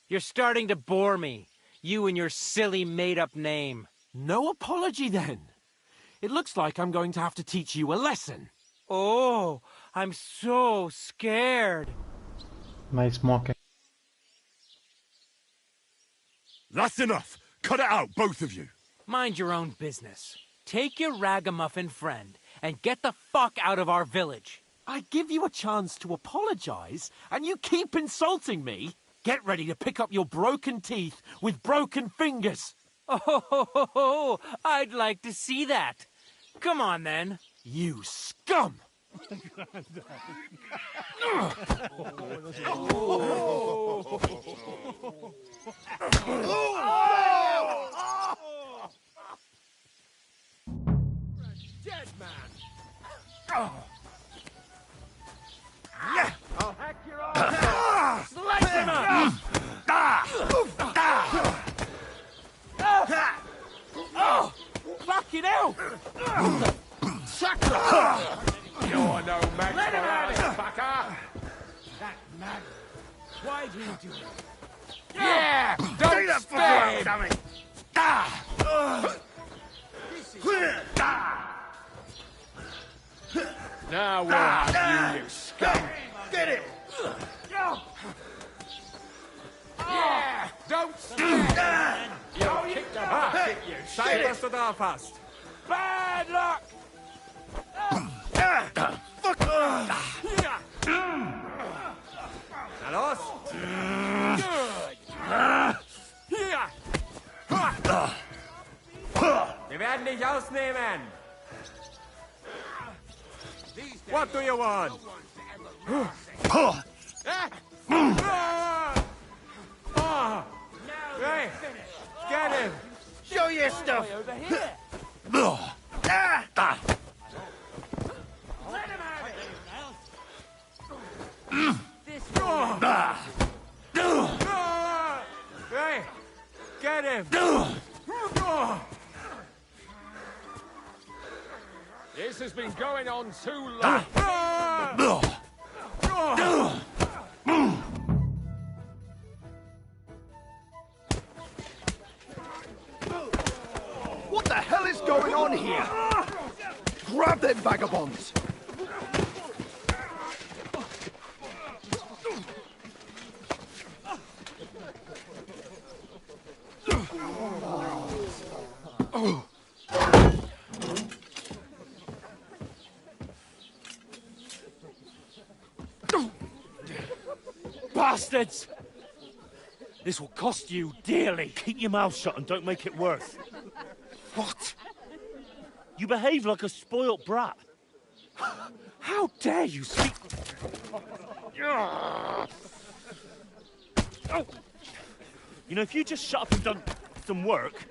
You're starting to bore me, you and your silly made-up name. No apology, then. It looks like I'm going to have to teach you a lesson. Oh, I'm so scared. Nice mocking. That's enough. Cut it out, both of you. Mind your own business. Take your ragamuffin friend and get the fuck out of our village. I give you a chance to apologize, and you keep insulting me. Get ready to pick up your broken teeth with broken fingers. Oh, I'd like to see that. Come on, then. You scum! Dead man! I'll hack your arm! Slice him up! Oh! Fucking hell! Sucker! You're no match Let for him have us, it! fucker! That man! Why do you do it? Yeah! Don't spare him! Now we'll have you, you scum! Get it! Yeah! Don't spare! You'll kick the bucket, you Save us to the fast. bad luck! Na los! Wir werden dich ausnehmen! What do you want? Hey, get him! Show your stuff! Over here! Let has been going on too long. What the hell is going on here? Grab them vagabonds! Bastards! This will cost you dearly. Keep your mouth shut and don't make it worse. What? You behave like a spoilt brat. How dare you speak... You know, if you just shut up and done some work,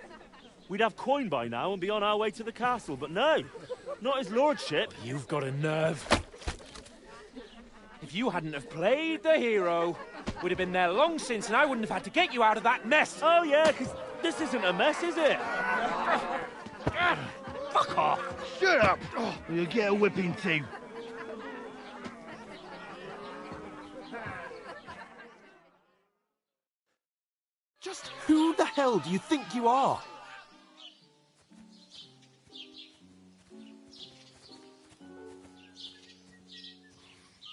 we'd have coin by now and be on our way to the castle, but no, not his lordship. You've got a nerve. If you hadn't have played the hero, we'd have been there long since and I wouldn't have had to get you out of that mess. Oh yeah, because this isn't a mess, is it? Fuck off. Shut up! Or you'll get a whipping too. Just who the hell do you think you are?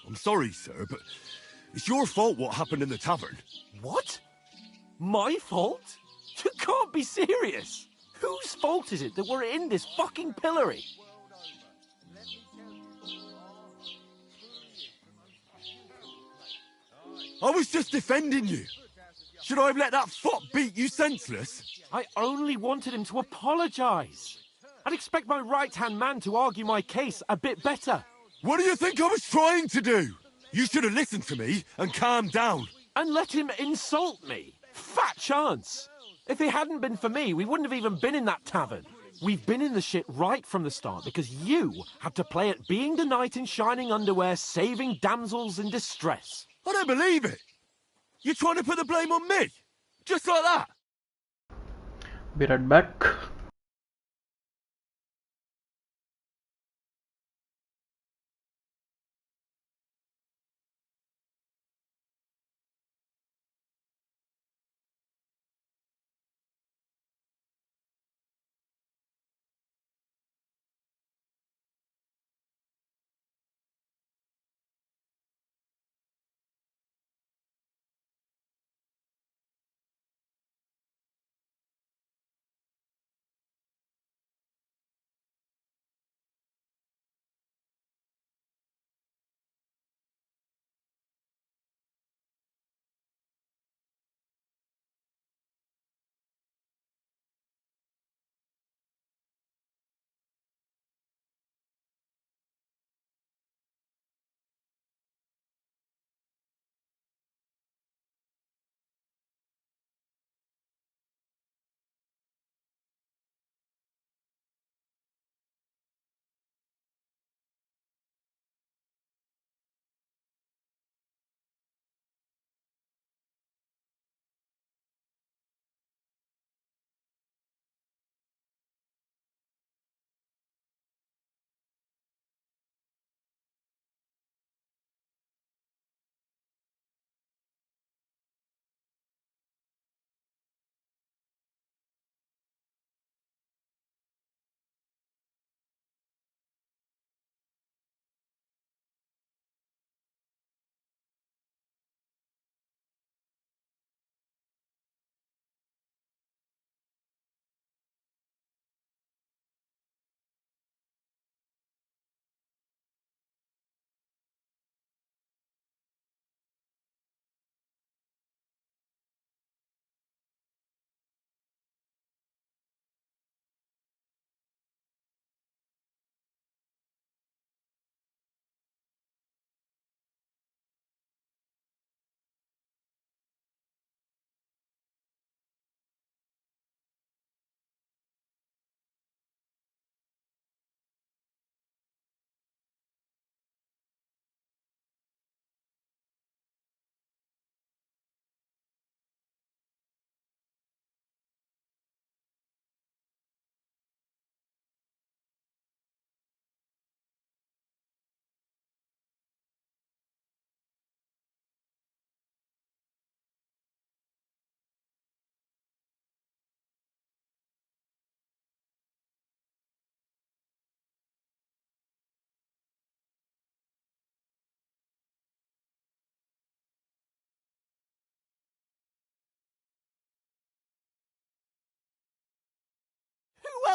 I'm sorry, sir, but it's your fault what happened in the tavern. What? My fault? You can't be serious. Whose fault is it that we're in this fucking pillory? I was just defending you. Should I have let that fop beat you senseless? I only wanted him to apologise. I'd expect my right-hand man to argue my case a bit better. What do you think I was trying to do? You should have listened to me and calmed down. And let him insult me. Fat chance. If it hadn't been for me, we wouldn't have even been in that tavern. We've been in the shit right from the start because you had to play at being the knight in shining underwear, saving damsels in distress. I don't believe it. You're trying to put the blame on me? Just like that? Be right back.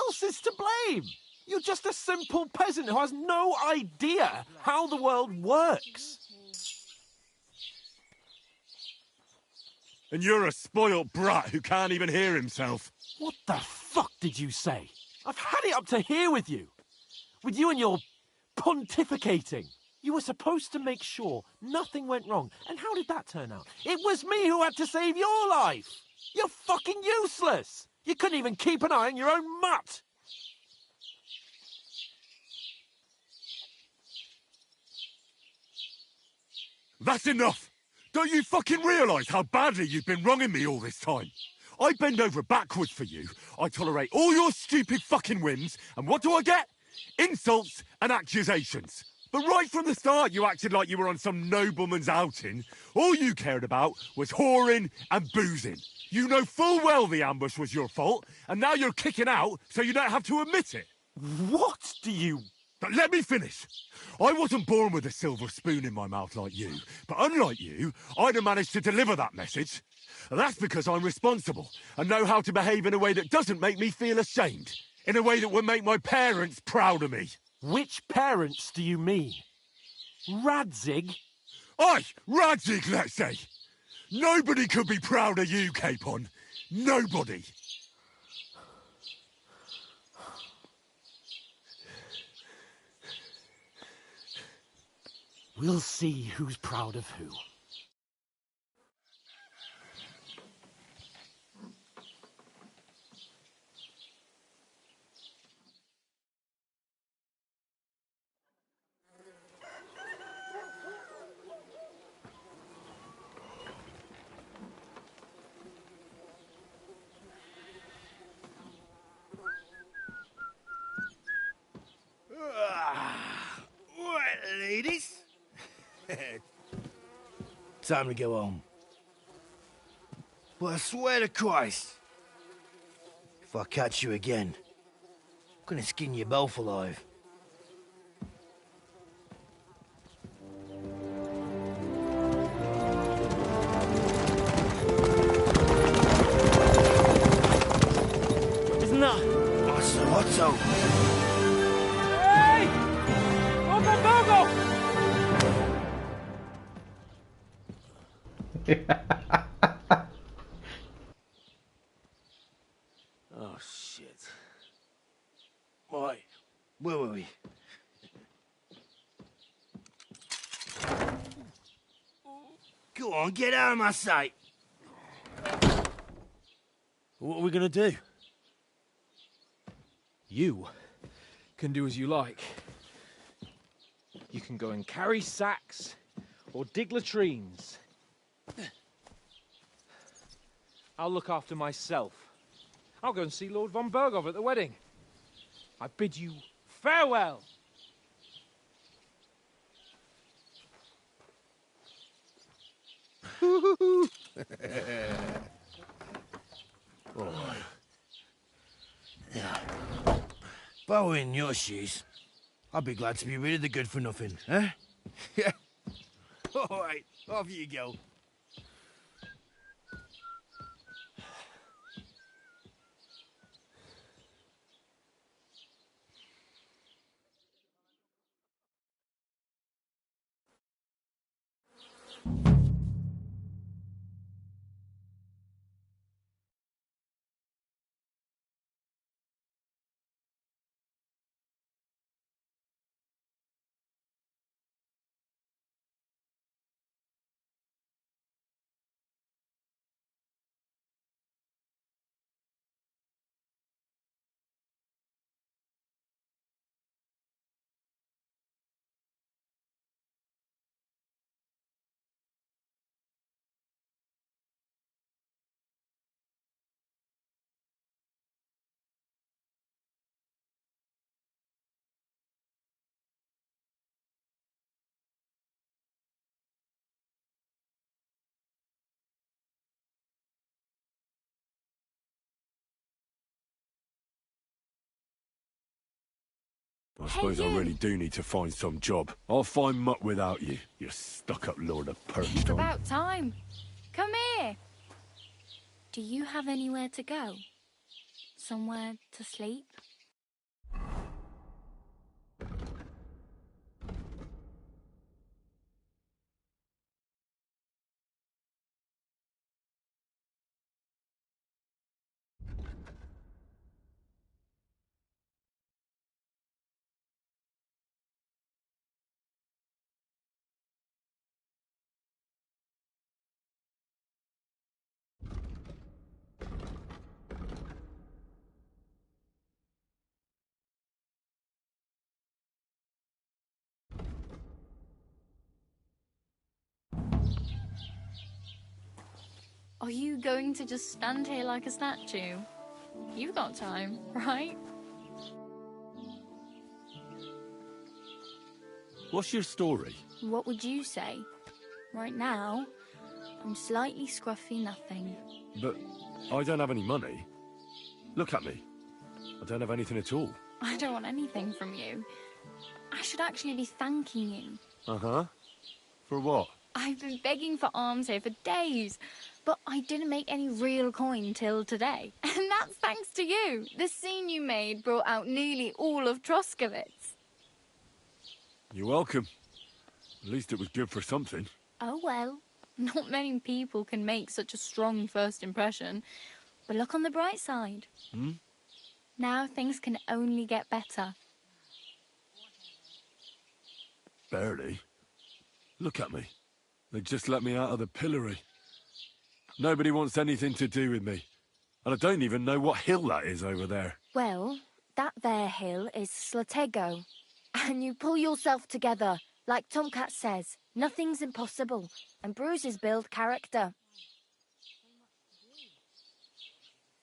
else is to blame? You're just a simple peasant who has no idea how the world works. And you're a spoilt brat who can't even hear himself. What the fuck did you say? I've had it up to here with you. With you and your pontificating. You were supposed to make sure nothing went wrong. And how did that turn out? It was me who had to save your life. You're fucking useless. You couldn't even keep an eye on your own mutt. That's enough! Don't you fucking realise how badly you've been wronging me all this time? I bend over backwards for you, I tolerate all your stupid fucking whims, and what do I get? Insults and accusations. But right from the start you acted like you were on some nobleman's outing. All you cared about was whoring and boozing. You know full well the ambush was your fault, and now you're kicking out so you don't have to admit it. What do you... But let me finish. I wasn't born with a silver spoon in my mouth like you, but unlike you, I'd have managed to deliver that message. That's because I'm responsible and know how to behave in a way that doesn't make me feel ashamed, in a way that would make my parents proud of me. Which parents do you mean? Radzig? Aye, Radzig, let's say. Nobody could be proud of you, Capon. Nobody. We'll see who's proud of who. Right, ladies. Time to go home. But I swear to Christ, if I catch you again, I'm gonna skin you both alive. Isn't that? Otto. Hey! Open Virgo! Oh, shit. Right, where were we? Go on, get out of my sight. What are we gonna do? You can do as you like. You can go and carry sacks or dig latrines. I'll look after myself. I'll go and see Lord von Bergov at the wedding. I bid you farewell. Alright. Yeah. If I were in your shoes, I'd be glad to be rid of the good for nothing, eh? Yeah. Alright, off you go. I suppose I really do need to find some job. I'll find mutt without you, you stuck-up lord of It's Perkstone. about time. Come here. Do you have anywhere to go? Somewhere to sleep? Are you going to just stand here like a statue? You've got time, right? What's your story? What would you say? Right now, I'm slightly scruffy nothing. But I don't have any money. Look at me. I don't have anything at all. I don't want anything from you. I should actually be thanking you. Uh-huh. For what? I've been begging for alms here for days, but I didn't make any real coin till today. And that's thanks to you. The scene you made brought out nearly all of Troskowitz. You're welcome. At least it was good for something. Oh well, not many people can make such a strong first impression. But look on the bright side. Hmm? Now things can only get better. Barely. Look at me. They just let me out of the pillory. Nobody wants anything to do with me. And I don't even know what hill that is over there. Well, that there hill is Slatego. And you pull yourself together. Like Tomcat says, nothing's impossible. And bruises build character.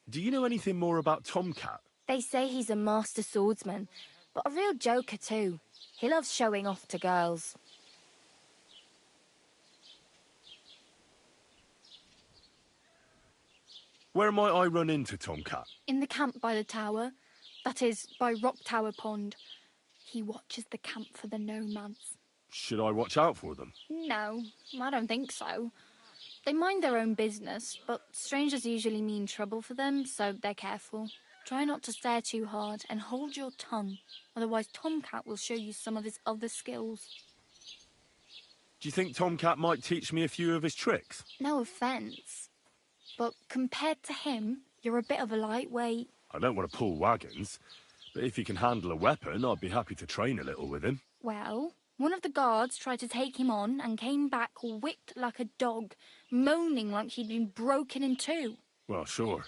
Do you know anything more about Tomcat? They say he's a master swordsman, but a real joker too. He loves showing off to girls. Where might I run into Tomcat? In the camp by the tower. That is, by Rock Tower Pond. He watches the camp for the nomads. Should I watch out for them? No, I don't think so. They mind their own business, but strangers usually mean trouble for them, so they're careful. Try not to stare too hard and hold your tongue, otherwise Tomcat will show you some of his other skills. Do you think Tomcat might teach me a few of his tricks? No offence, but compared to him, you're a bit of a lightweight. I don't want to pull wagons, but if he can handle a weapon, I'd be happy to train a little with him. Well, one of the guards tried to take him on and came back whipped like a dog, moaning like he'd been broken in two. Well, sure.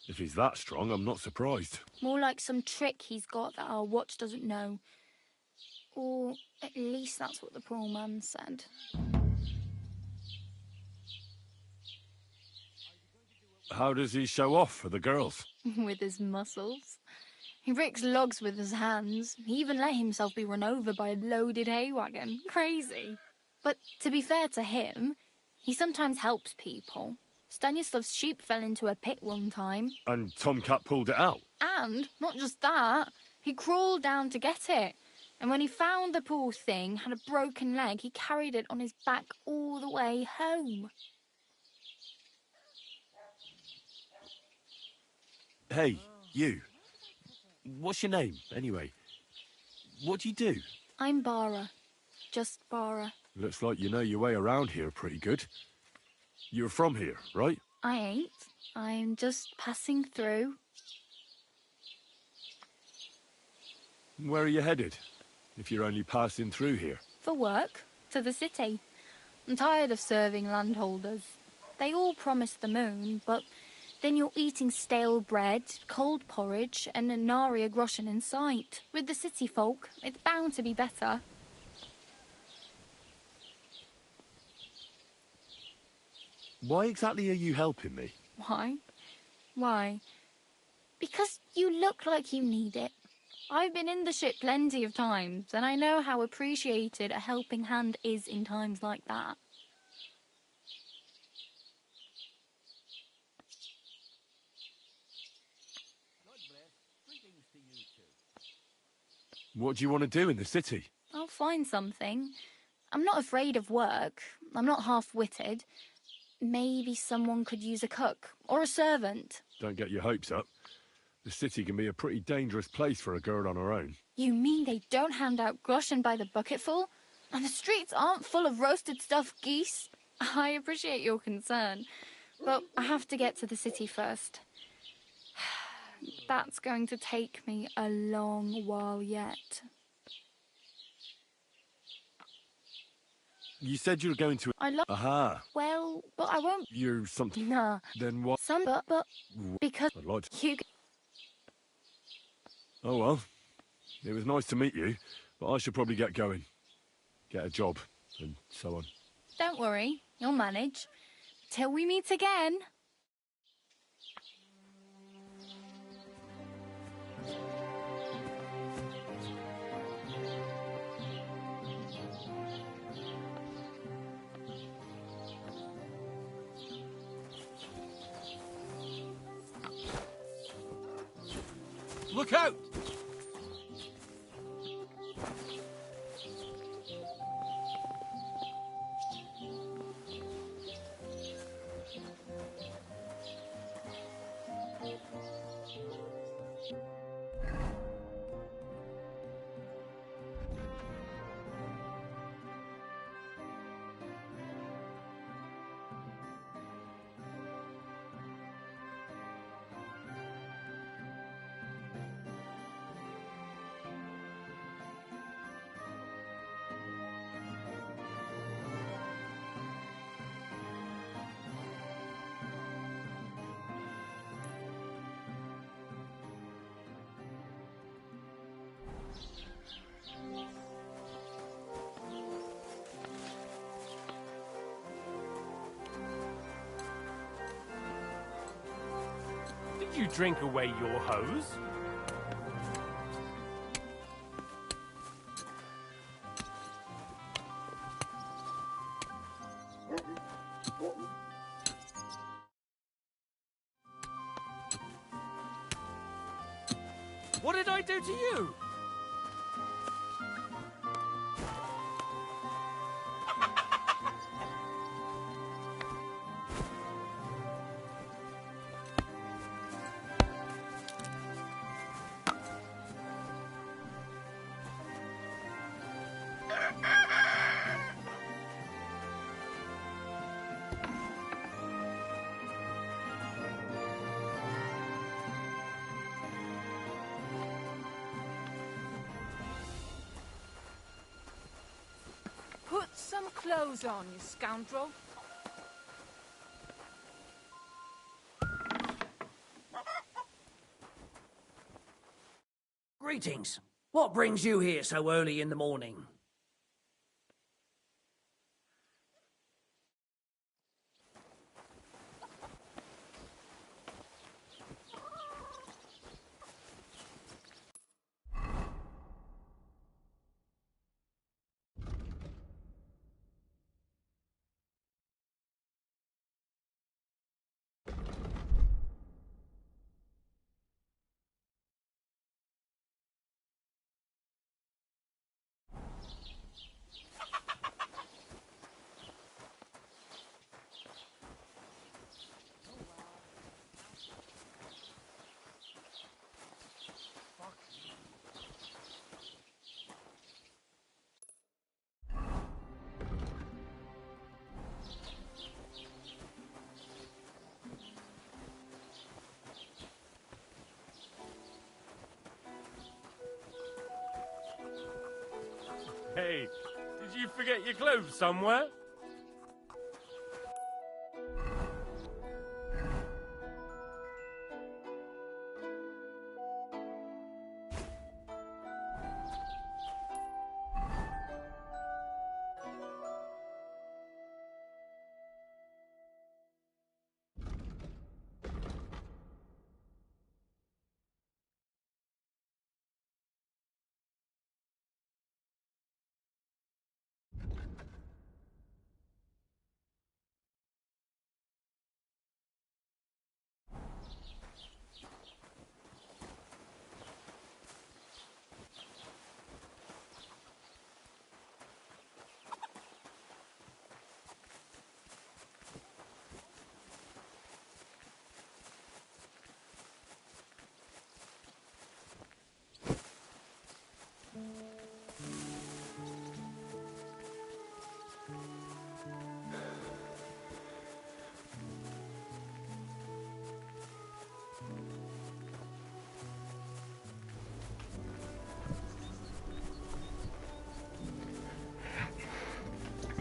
If he's that strong, I'm not surprised. More like some trick he's got that our watch doesn't know. Or at least that's what the poor man said. How does he show off for the girls? With his muscles. He ricks logs with his hands. He even let himself be run over by a loaded hay wagon. Crazy. But to be fair to him, he sometimes helps people. Stanislav's sheep fell into a pit one time. And Tomcat pulled it out? And, not just that, he crawled down to get it. And when he found the poor thing had a broken leg, he carried it on his back all the way home. Hey, you. What's your name, anyway? What do you do? I'm Bara. Just Bara. Looks like you know your way around here pretty good. You're from here, right? I ain't. I'm just passing through. Where are you headed, if you're only passing through here? For work. To the city. I'm tired of serving landholders. They all promise the moon, but then you're eating stale bread, cold porridge, and a nary a groschen in sight. With the city folk, it's bound to be better. Why exactly are you helping me? Why? Why? Because you look like you need it. I've been in the ship plenty of times, and I know how appreciated a helping hand is in times like that. What do you want to do in the city? I'll find something. I'm not afraid of work. I'm not half-witted. Maybe someone could use a cook or a servant. Don't get your hopes up. The city can be a pretty dangerous place for a girl on her own. You mean they don't hand out groschen by the bucketful? And the streets aren't full of roasted stuffed geese? I appreciate your concern, but I have to get to the city first. That's going to take me a long while yet. You said you were going to... Aha. Well, but I won't... You're something... Nah. Then what? But because I'd like to... you... Oh, well. It was nice to meet you, but I should probably get going. Get a job, and so on. Don't worry, you'll manage. Till we meet again. Look out! Did you drink away your hose? What did I do to you? Put some clothes on, you scoundrel. Greetings. What brings you here so early in the morning? Hey, did you forget your clothes somewhere?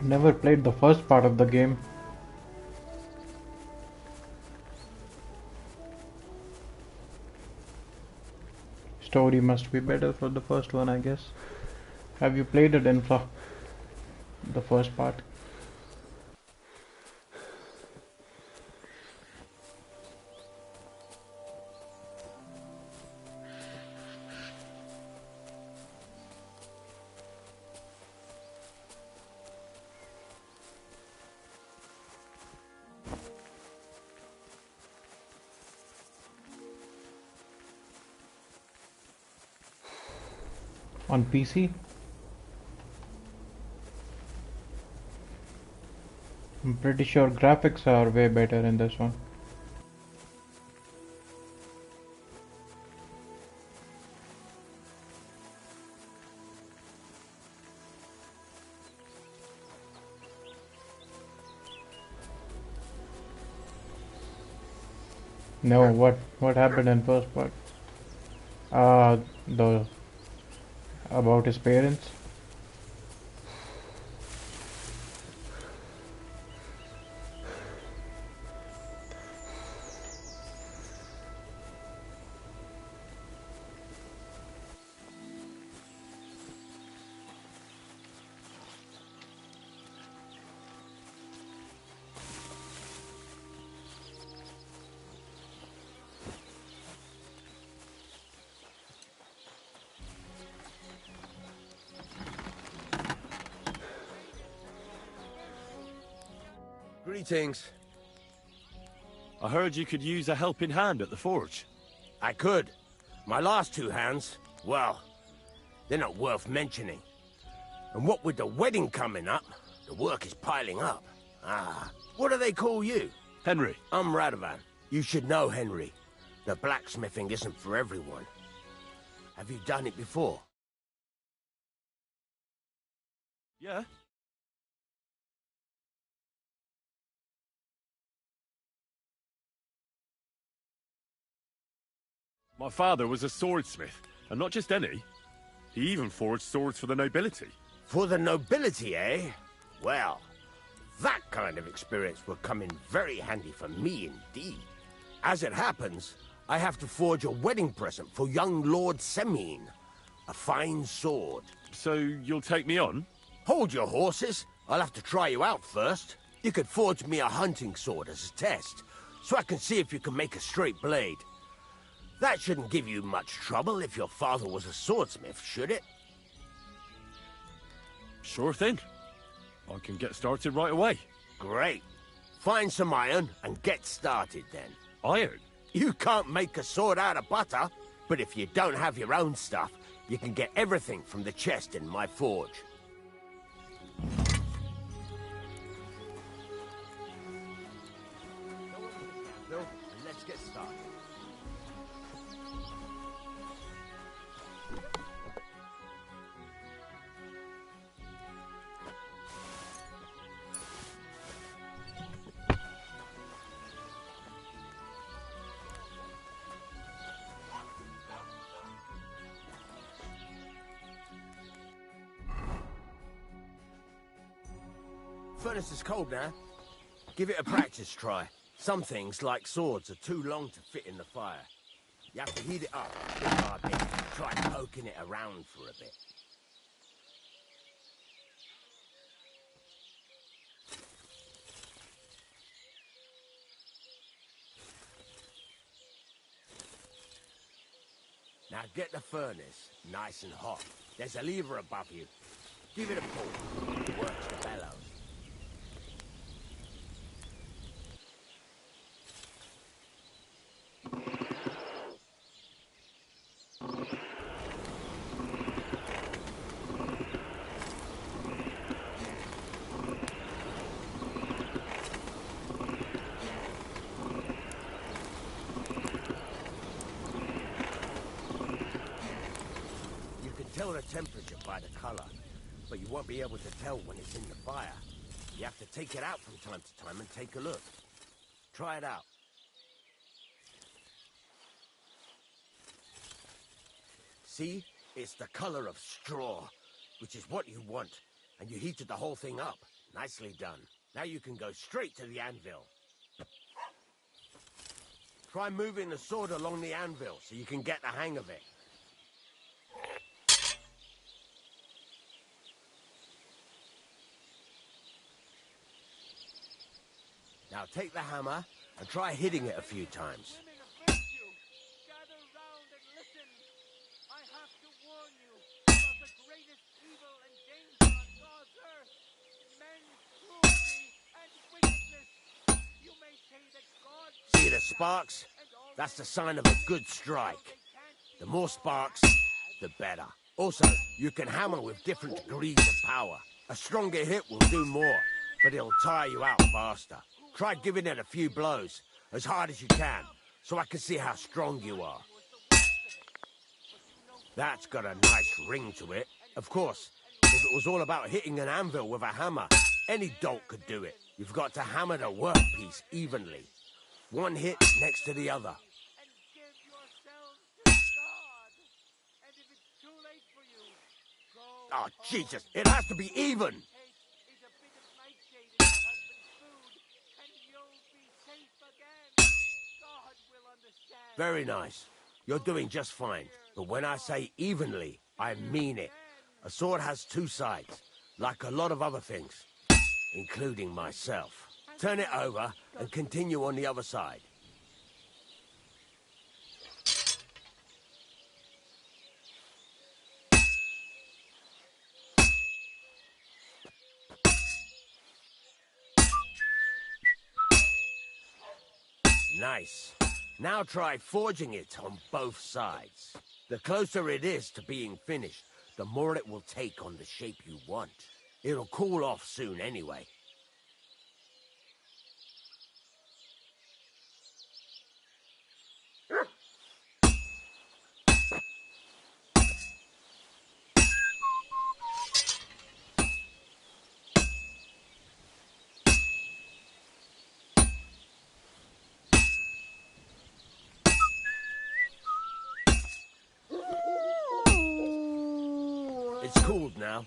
Never played the first part of the game. Story must be better for the first one, I guess. Have you played it, Infla? The first part? On PC? I'm pretty sure graphics are way better in this one. No, what happened in first part? The about his parents. Greetings. I heard you could use a helping hand at the forge. I could. My last two hands, well, they're not worth mentioning. And what with the wedding coming up, the work is piling up. What do they call you? Henry. I'm Radovan. You should know, Henry. The blacksmithing isn't for everyone. Have you done it before? Yeah. My father was a swordsmith, and not just any. He even forged swords for the nobility. For the nobility, eh? Well, that kind of experience will come in very handy for me indeed. As it happens, I have to forge a wedding present for young Lord Semine. A fine sword. So you'll take me on? Hold your horses. I'll have to try you out first. You could forge me a hunting sword as a test, so I can see if you can make a straight blade. That shouldn't give you much trouble if your father was a swordsmith, should it? Sure thing. I can get started right away. Great. Find some iron and get started then. Iron? You can't make a sword out of butter, but if you don't have your own stuff, you can get everything from the chest in my forge. Let's get started. Furnace is cold now. Give it a practice try. Some things, like swords, are too long to fit in the fire. You have to heat it up bit by bit. Try poking it around for a bit. Now get the furnace nice and hot. There's a lever above you. Give it a pull. It works the bellows. Tell the temperature by the color, but you won't be able to tell when it's in the fire. You have to take it out from time to time and take a look. Try it out. See? It's the color of straw, which is what you want, and you heated the whole thing up. Nicely done. Now you can go straight to the anvil. Try moving the sword along the anvil so you can get the hang of it. Now take the hammer and try hitting it a few times. See the sparks? That's the sign of a good strike. The more sparks, the better. Also, you can hammer with different degrees of power. A stronger hit will do more, but it'll tire you out faster. Try giving it a few blows, as hard as you can, so I can see how strong you are. That's got a nice ring to it. Of course, if it was all about hitting an anvil with a hammer, any dolt could do it. You've got to hammer the workpiece evenly. One hit next to the other. Oh, Jesus, it has to be even! Very nice. You're doing just fine. But when I say evenly, I mean it. A sword has two sides, like a lot of other things, including myself. Turn it over and continue on the other side. Nice. Now try forging it on both sides. The closer it is to being finished, the more it will take on the shape you want. It'll cool off soon anyway. It's cooled now.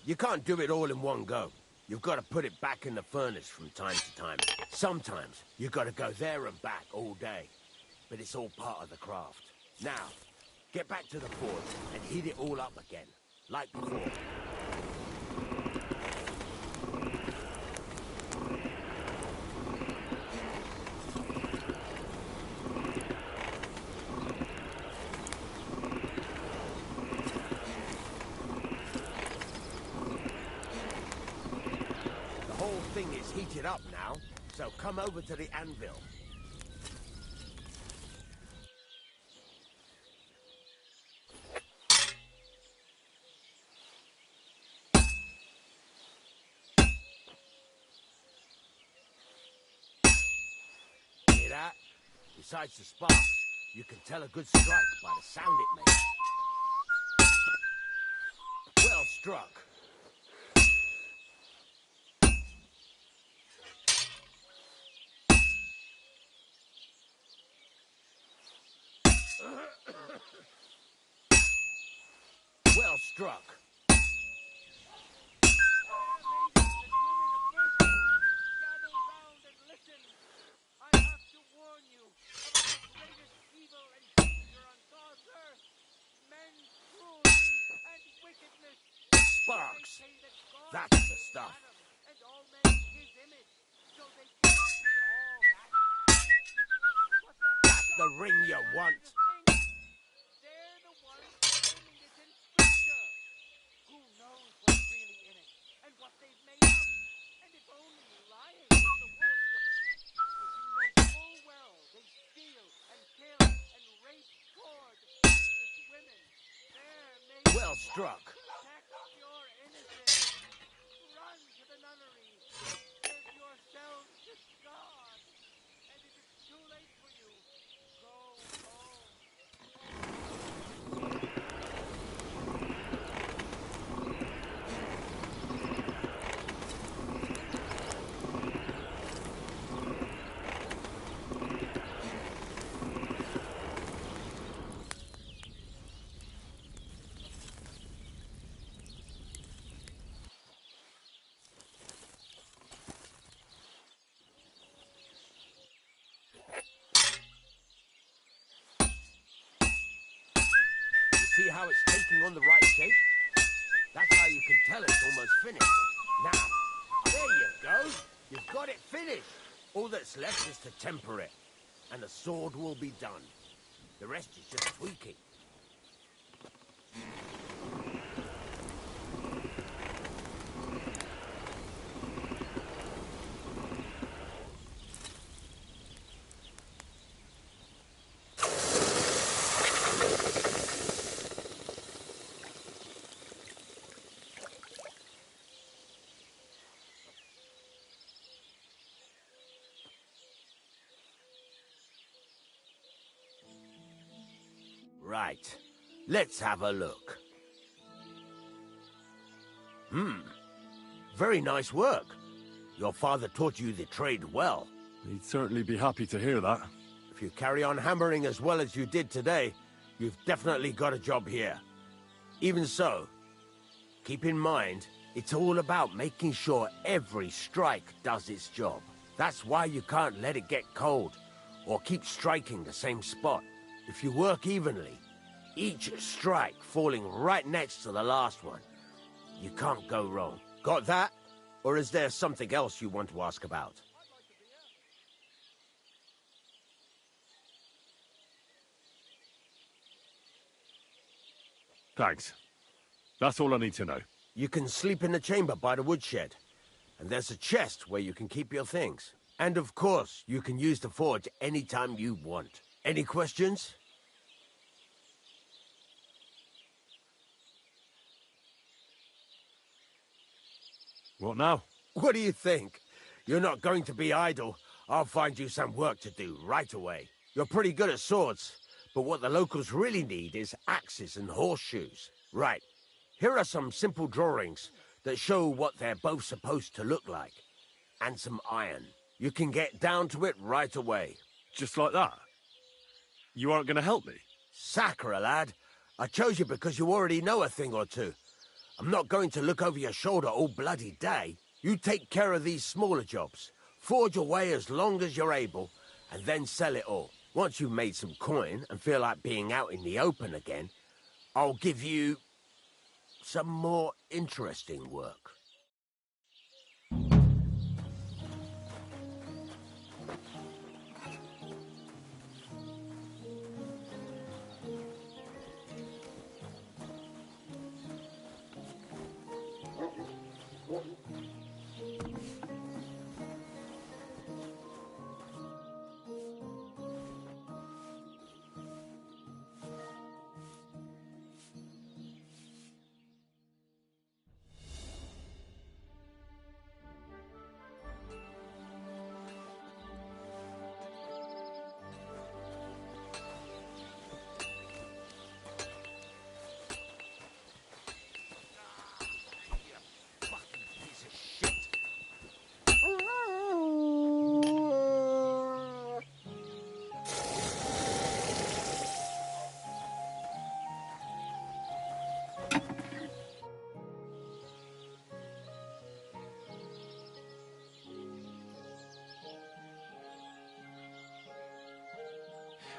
You can't do it all in one go. You've got to put it back in the furnace from time to time. Sometimes you've got to go there and back all day. But it's all part of the craft. Now, get back to the forge and heat it all up again, like before. Thing is heated up now, so come over to the anvil. Hear that? Besides the sparks, you can tell a good strike by the sound it makes. Well struck. Well struck. Sparks. That's the stuff. That's the ring you want. Well struck. See how it's taking on the right shape? That's how you can tell it's almost finished. Now, there you go. You've got it finished. All that's left is to temper it, and the sword will be done. The rest is just tweaking. Right. Let's have a look. Very nice work. Your father taught you the trade well. He'd certainly be happy to hear that. If you carry on hammering as well as you did today, you've definitely got a job here. Even so, keep in mind, it's all about making sure every strike does its job. That's why you can't let it get cold, or keep striking the same spot. If you work evenly, each strike falling right next to the last one, you can't go wrong. Got that? Or is there something else you want to ask about? Thanks. That's all I need to know. You can sleep in the chamber by the woodshed. And there's a chest where you can keep your things. And of course, you can use the forge anytime you want. Any questions? What now? What do you think? You're not going to be idle. I'll find you some work to do right away. You're pretty good at swords, but what the locals really need is axes and horseshoes. Right. Here are some simple drawings that show what they're both supposed to look like. And some iron. You can get down to it right away. Just like that? You aren't going to help me? Sacre, lad. I chose you because you already know a thing or two. I'm not going to look over your shoulder all bloody day. You take care of these smaller jobs. Forge away as long as you're able, and then sell it all. Once you've made some coin and feel like being out in the open again, I'll give you some more interesting work.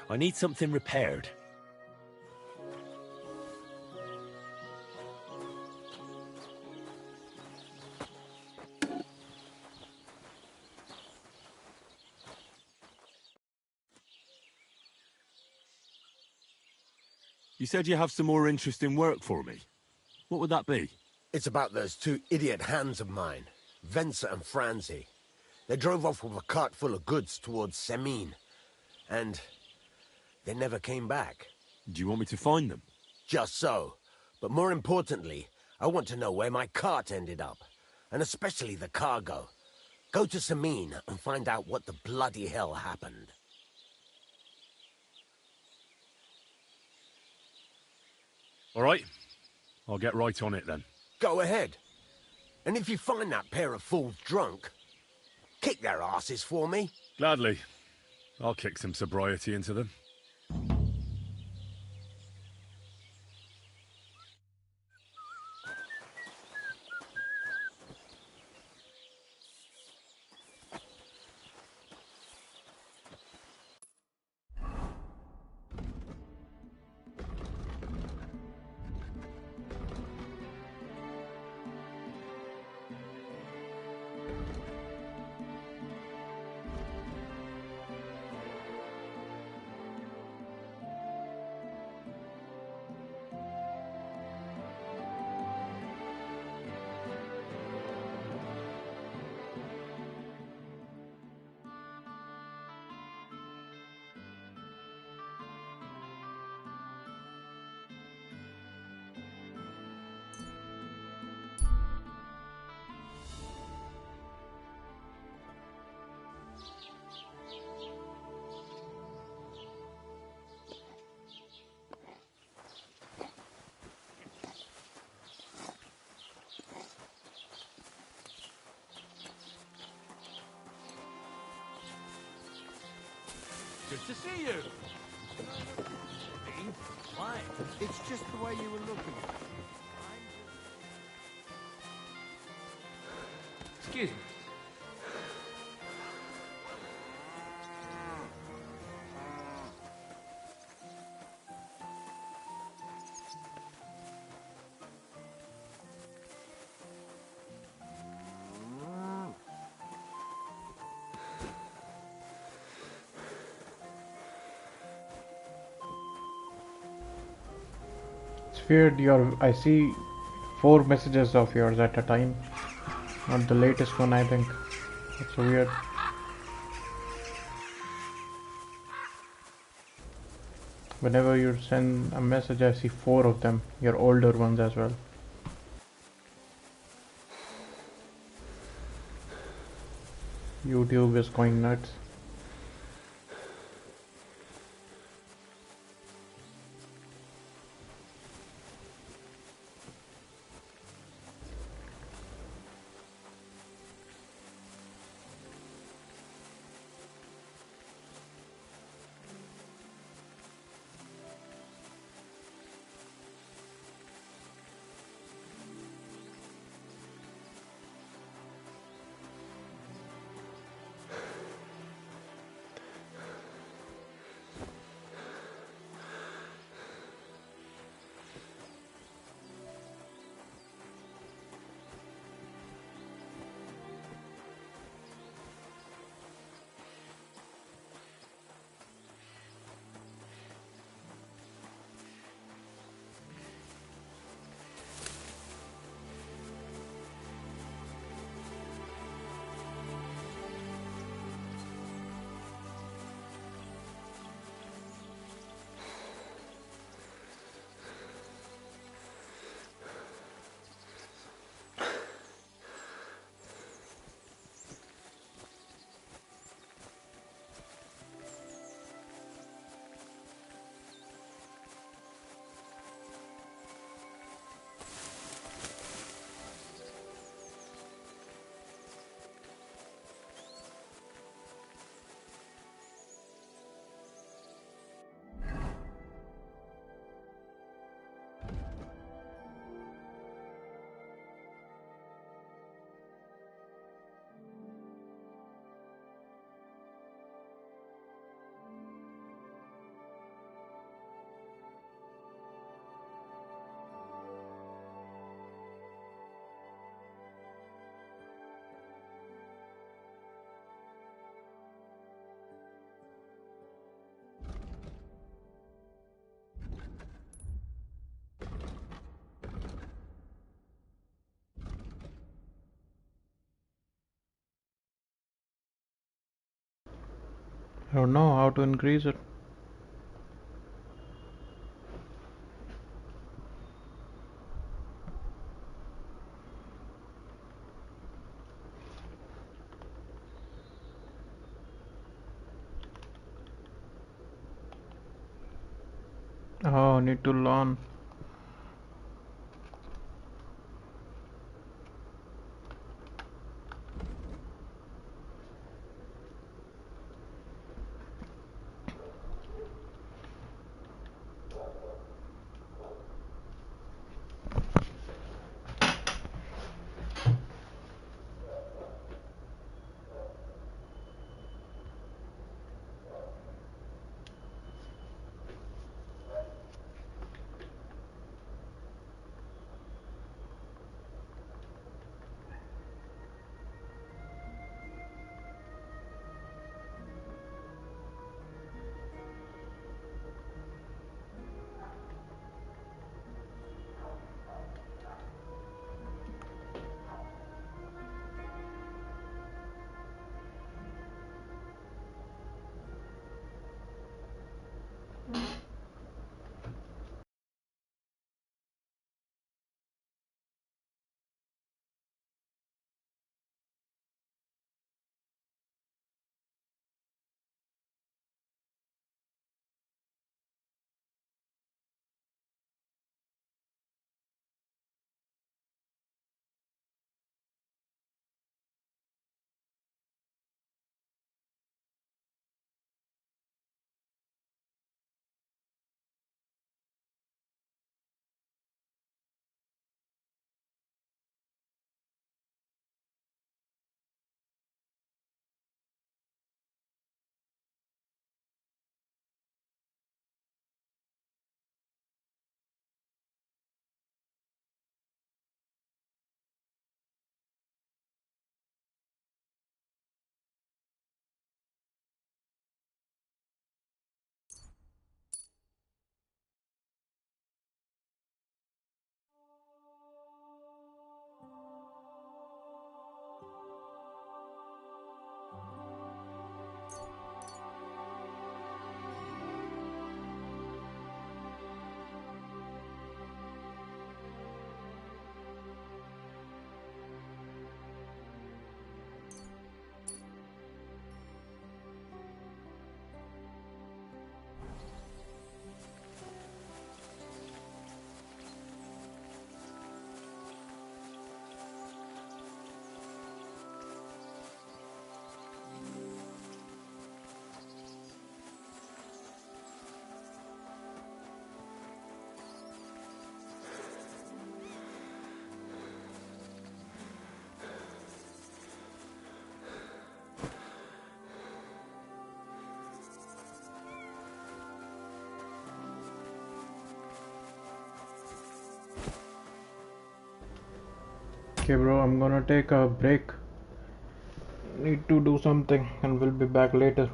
I need something repaired. You said you have some more interesting work for me. What would that be? It's about those two idiot hands of mine, Venser and Franzi. They drove off with a cart full of goods towards Semine, and they never came back. Do you want me to find them? Just so. But more importantly, I want to know where my cart ended up, and especially the cargo. Go to Semine and find out what the bloody hell happened. All right. I'll get right on it then. Go ahead. And if you find that pair of fools drunk, kick their asses for me. Gladly. I'll kick some sobriety into them. Good to see you. Why? It's just the way you were looking. Excuse me. It's weird. I see 4 messages of yours at a time. Not the latest one, I think. That's weird. Whenever you send a message, I see 4 of them. Your older ones as well. YouTube is going nuts. I don't know how to increase it. Oh, need to learn. Okay, bro, I'm gonna take a break. Need to do something and we'll be back later.